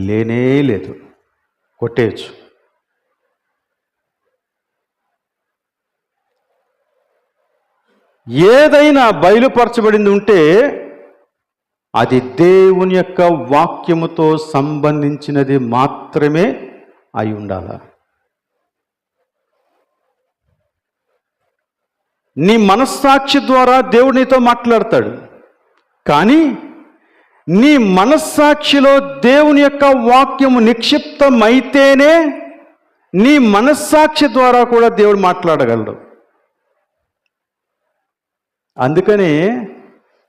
లేనే లేదు. కొట్టేయచ్చు. ఏదైనా బయలుపరచబడింది ఉంటే అది దేవుని యొక్క వాక్యముతో సంబంధించినది మాత్రమే అయి ఉండాల. నీ మనస్సాక్షి ద్వారా దేవుడు నీతో మాట్లాడతాడు, కానీ నీ మనస్సాక్షిలో దేవుని యొక్క వాక్యము నిక్షిప్తమైతేనే నీ మనస్సాక్షి ద్వారా కూడా దేవుడు మాట్లాడగలడు. అందుకని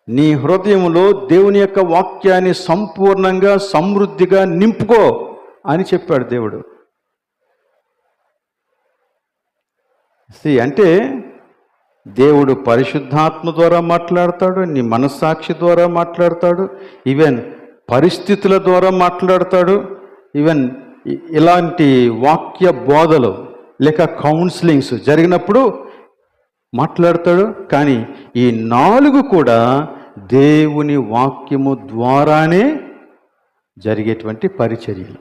నీ హృదయంలో దేవుని యొక్క వాక్యాన్ని సంపూర్ణంగా సమృద్ధిగా నింపుకో అని చెప్పాడు దేవుడు. అంటే దేవుడు పరిశుద్ధాత్మ ద్వారా మాట్లాడతాడు, నీ మనస్సాక్షి ద్వారా మాట్లాడతాడు, ఈవెన్ పరిస్థితుల ద్వారా మాట్లాడతాడు, ఈవెన్ ఇలాంటి వాక్య బోధలు లేక కౌన్సిలింగ్స్ జరిగినప్పుడు మాట్లాడతాడు. కానీ ఈ 4 కూడా దేవుని వాక్యము ద్వారానే జరిగేటువంటి పరిచర్యలు.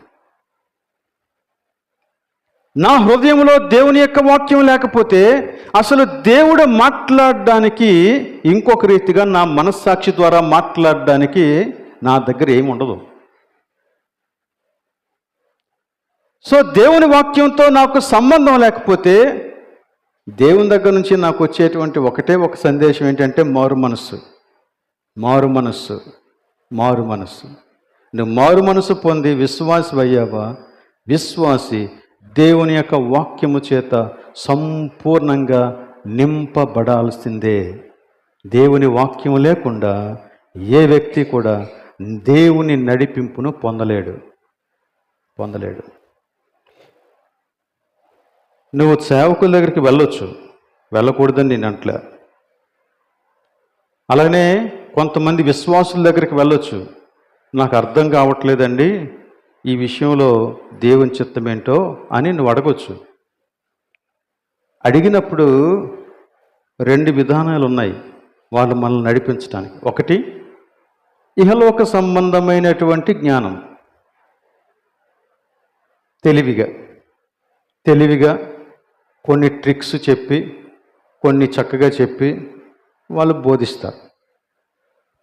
నా హృదయంలో దేవుని యొక్క వాక్యం లేకపోతే అసలు దేవుడు మాట్లాడడానికి ఇంకొక రీతిగా నా మనస్సాక్షి ద్వారా మాట్లాడడానికి నా దగ్గర ఏమి ఉండదు. సో దేవుని వాక్యంతో నాకు సంబంధం లేకపోతే దేవుని దగ్గర నుంచి నాకు వచ్చేటువంటి ఒకటే ఒక సందేశం ఏంటంటే మారు మనస్సు, మారు మనస్సు, మారు మనస్సు. నువ్వు మారు మనస్సు పొంది విశ్వాసి అయ్యావా, విశ్వాసి దేవుని యొక్క వాక్యము చేత సంపూర్ణంగా నింపబడాల్సిందే. దేవుని వాక్యము లేకుండా ఏ వ్యక్తి కూడా దేవుని నడిపింపును పొందలేడు. నువ్వు సేవకుల దగ్గరికి వెళ్ళొచ్చు, వెళ్ళకూడదని నేను అంటలే. అలానే కొంతమంది విశ్వాసుల దగ్గరికి వెళ్ళొచ్చు, నాకు అర్థం కావట్లేదండి ఈ విషయంలో దేవుని చిత్తం ఏంటో అని నువ్వు అడగొచ్చు. అడిగినప్పుడు 2 విధానాలు ఉన్నాయి వాళ్ళు మనల్ని నడిపించడానికి. ఒకటి ఇహలోక సంబంధమైనటువంటి జ్ఞానం, తెలివిగా కొన్ని ట్రిక్స్ చెప్పి కొన్ని చక్కగా చెప్పి వాళ్ళు బోధిస్తారు.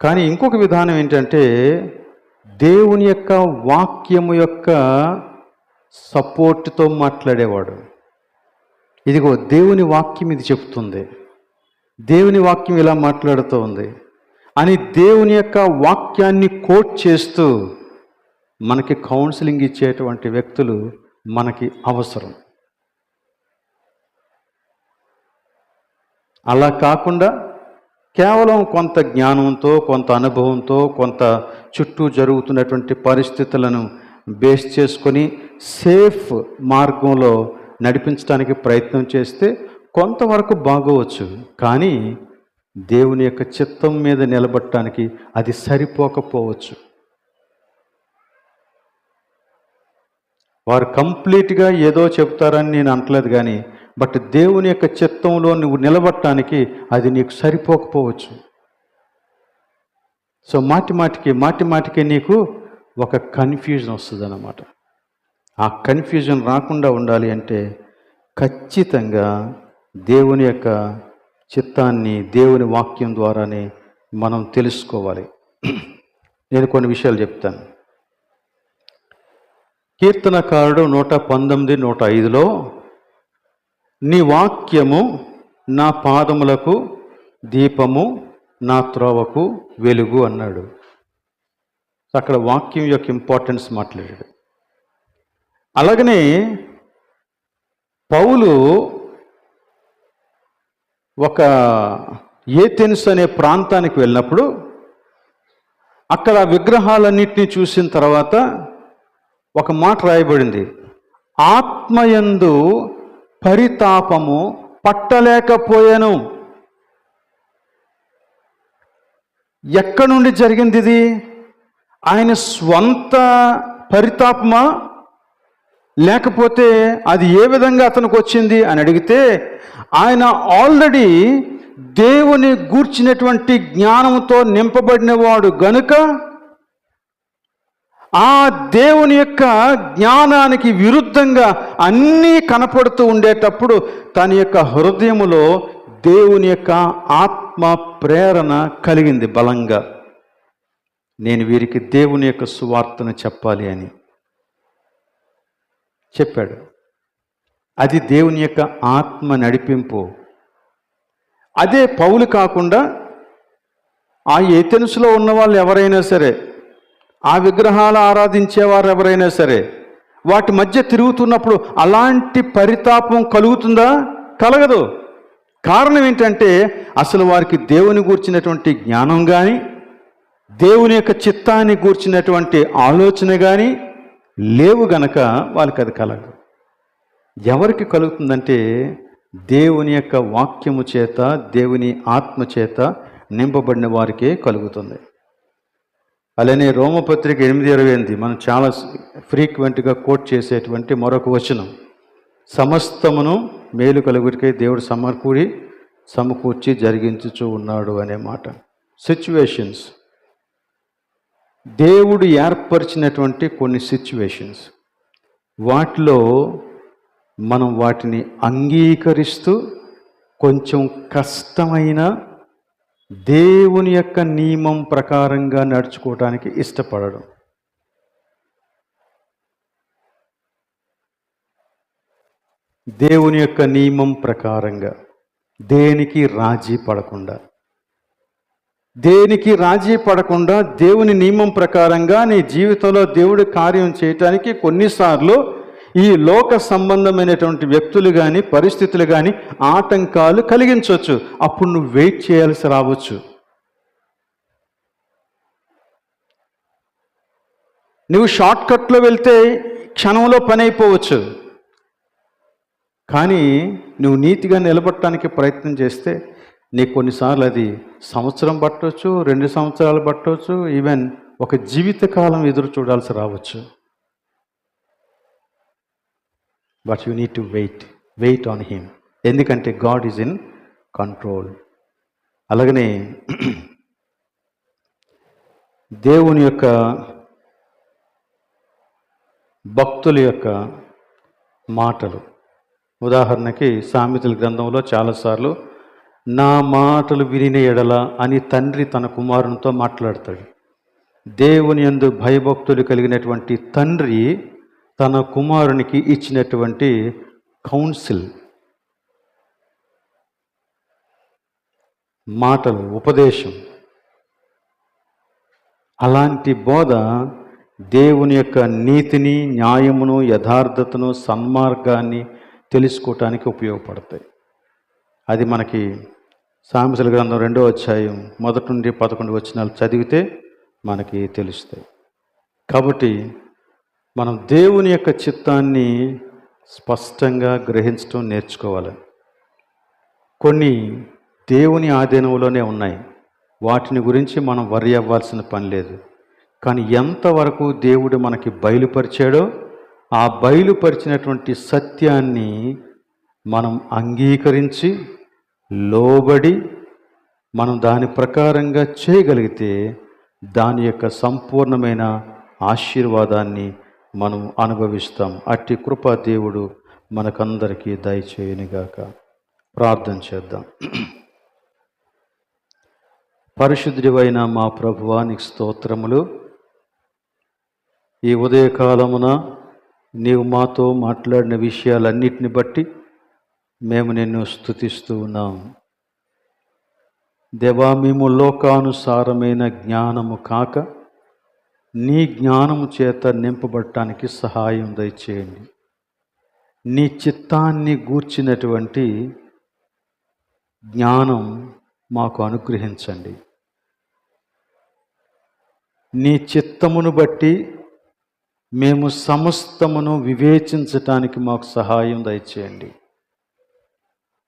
కానీ ఇంకొక విధానం ఏంటంటే దేవుని యొక్క వాక్యము యొక్క సపోర్ట్తో మాట్లాడేవాడు. ఇదిగో దేవుని వాక్యం ఇది చెప్తుంది, దేవుని వాక్యం ఇలా మాట్లాడుతూ ఉంది అని దేవుని యొక్క వాక్యాన్ని కోట్ చేస్తూ మనకి కౌన్సిలింగ్ ఇచ్చేటువంటి వ్యక్తులు మనకి అవసరం. అలా కాకుండా కేవలం కొంత జ్ఞానంతో, కొంత అనుభవంతో, కొంత చుట్టూ జరుగుతున్నటువంటి పరిస్థితులను బేస్ చేసుకొని సేఫ్ మార్గంలో నడిపించడానికి ప్రయత్నం చేస్తే కొంతవరకు బాగోవచ్చు. కానీ దేవుని యొక్క చిత్తం మీద నిలబడటానికి అది సరిపోకపోవచ్చు. వారు కంప్లీట్గా ఏదో చెప్తారని నేను అంటలేదు, కానీ బట్ దేవుని యొక్క చిత్తంలో నువ్వు నిలబడటానికి అది నీకు సరిపోకపోవచ్చు. సో మాటిమాటికి నీకు ఒక కన్ఫ్యూజన్ వస్తుంది అన్నమాట. ఆ కన్ఫ్యూజన్ రాకుండా ఉండాలి అంటే ఖచ్చితంగా దేవుని యొక్క చిత్తాన్ని దేవుని వాక్యం ద్వారానే మనం తెలుసుకోవాలి. నేను కొన్ని విషయాలు చెప్తాను. కీర్తనకారుడు 119, 105లో నీ వాక్యము నా పాదములకు దీపము, నా త్రోవకు వెలుగు అన్నాడు. అక్కడ వాక్యం యొక్క ఇంపార్టెన్స్ మాట్లాడాడు. అలాగనే పౌలు ఒక ఏథెన్స్ అనే ప్రాంతానికి వెళ్ళినప్పుడు అక్కడ విగ్రహాలన్నింటినీ చూసిన తర్వాత ఒక మాట రాయబడింది, ఆత్మయందు పరితాపము పట్టలేకపోయాను. ఎక్కడి నుండి జరిగింది ఇది? ఆయన స్వంత పరితాపమా, లేకపోతే అది ఏ విధంగా అతనికి వచ్చింది అని అడిగితే, ఆయన ఆల్రెడీ దేవుని గూర్చినటువంటి జ్ఞానంతో నింపబడినవాడు గనుక ఆ దేవుని యొక్క జ్ఞానానికి విరుద్ధంగా అన్నీ కనపడుతూ ఉండేటప్పుడు తన యొక్క హృదయములో దేవుని యొక్క ఆత్మ ప్రేరణ కలిగింది బలంగా, నేను వీరికి దేవుని యొక్క సువార్తను చెప్పాలి అని చెప్పాడు. అది దేవుని యొక్క ఆత్మ నడిపింపు. అదే పౌలు కాకుండా ఆ ఏథెన్సులో ఉన్న వాళ్ళు ఎవరైనా సరే, ఆ విగ్రహాలు ఆరాధించేవారు ఎవరైనా సరే, వాటి మధ్య తిరుగుతున్నప్పుడు అలాంటి పరితాపం కలుగుతుందా? కలగదు. కారణం ఏంటంటే అసలు వారికి దేవుని గూర్చినటువంటి జ్ఞానం కానీ, దేవుని యొక్క చిత్తాన్ని గూర్చినటువంటి ఆలోచన కానీ లేవు గనక వాళ్ళకి అది కలగదు. ఎవరికి కలుగుతుందంటే దేవుని యొక్క వాక్యము చేత, దేవుని ఆత్మ చేత నింపబడిన వారికే కలుగుతుంది. అలానే రోమపత్రిక 8:28 మనం చాలా ఫ్రీక్వెంట్గా కోట్ చేసేటువంటి మరొక వచనం, సమస్తమును మేలు కలుగురికై దేవుడు సమకూర్చి జరిగించుచూ ఉన్నాడు అనే మాట. సిచ్యువేషన్స్, దేవుడు ఏర్పరిచినటువంటి కొన్ని సిచ్యువేషన్స్, వాటిలో మనం వాటిని అంగీకరిస్తూ కొంచెం కష్టమైన దేవుని యొక్క నియమం ప్రకారంగా నడుచుకోవడానికి ఇష్టపడడం. దేవుని యొక్క నియమం ప్రకారంగా దేనికి రాజీ పడకుండా దేవుని నియమం ప్రకారంగా నీ జీవితంలో దేవుడి కార్యం చేయటానికి కొన్నిసార్లు ఈ లోక సంబంధమైనటువంటి వ్యక్తులు కానీ పరిస్థితులు కానీ ఆటంకాలు కలిగించవచ్చు. అప్పుడు నువ్వు వెయిట్ చేయాల్సి రావచ్చు. నువ్వు షార్ట్కట్లో వెళ్తే క్షణంలో పని అయిపోవచ్చు. కానీ నువ్వు నీతిగా నిలబడటానికి ప్రయత్నం చేస్తే నీకు కొన్నిసార్లు అది సంవత్సరం పట్టవచ్చు, 2 సంవత్సరాలు పట్టవచ్చు, ఈవెన్ ఒక జీవితకాలం ఎదురు చూడాల్సి రావచ్చు. But you need to wait on him, ఎందుకంటే గాడ్ ఈజ్ ఇన్ కంట్రోల్. అలాగనే దేవుని యొక్క భక్తుల యొక్క మాటలు, ఉదాహరణకి సామెతల గ్రంథంలో చాలాసార్లు నా మాటలు వినిన ఎడల అని తండ్రి తన కుమారునితో మాట్లాడతాడు. దేవుని యందు భయభక్తులు కలిగినటువంటి తండ్రి తన కుమారునికి ఇచ్చినటువంటి కౌన్సిల్, మాటలు, ఉపదేశం, అలాంటి బోధ దేవుని యొక్క నీతిని, న్యాయమును, యథార్థతను, సన్మార్గాన్ని తెలుసుకోవటానికి ఉపయోగపడతాయి. అది మనకి సామెతల గ్రంథం 2వ అధ్యాయం 1 నుండి 11 వచనాలు చదివితే మనకి తెలుస్తాయి. కాబట్టి మనం దేవుని యొక్క చిత్తాన్ని స్పష్టంగా గ్రహించడం నేర్చుకోవాలి. కొన్ని దేవుని ఆధీనంలోనే ఉన్నాయి, వాటిని గురించి మనం వర్రీ అవ్వాల్సిన పని లేదు. కానీ ఎంతవరకు దేవుడు మనకి బయలుపరిచాడో ఆ బయలుపరిచినటువంటి సత్యాన్ని మనం అంగీకరించి లోబడి మనం దాని ప్రకారంగా చేయగలిగితే దాని యొక్క సంపూర్ణమైన ఆశీర్వాదాన్ని మనం అనుభవిస్తాం. అట్టి కృప దేవుడు మనకందరికీ దయచేయునుగాక. ప్రార్థన చేద్దాం. పరిశుద్ధుడైన మా ప్రభువా, నీకు స్తోత్రములు. ఈ ఉదయకాలమున నీవు మాతో మాట్లాడిన విషయాలన్నిటిని బట్టి మేము నిన్ను స్తుతిస్తూ ఉన్నాం. దేవా, మేము లోకానుసారమైన జ్ఞానము కాక నీ జ్ఞానము చేత నింపబడటానికి సహాయం దయచేయండి. నీ చిత్తాన్ని గూర్చినటువంటి జ్ఞానం మాకు అనుగ్రహించండి. నీ చిత్తమును బట్టి మేము సమస్తమును వివేచించటానికి మాకు సహాయం దయచేయండి.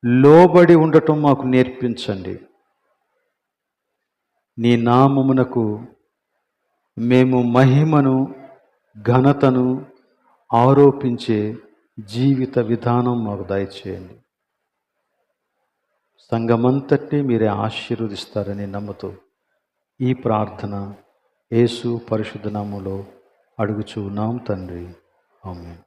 లోబడి ఉండటం మాకు నేర్పించండి. నీ నామమునకు మేము మహిమను, ఘనతను ఆరోపించే జీవిత విధానం మాకు దయచేయండి. సంఘమంతటినీ మీరే ఆశీర్వదిస్తారని నమ్ముతూ ఈ ప్రార్థన యేసు పరిశుద్ధ నామములో అడుగుచున్నాం తండ్రి. ఆమేన్.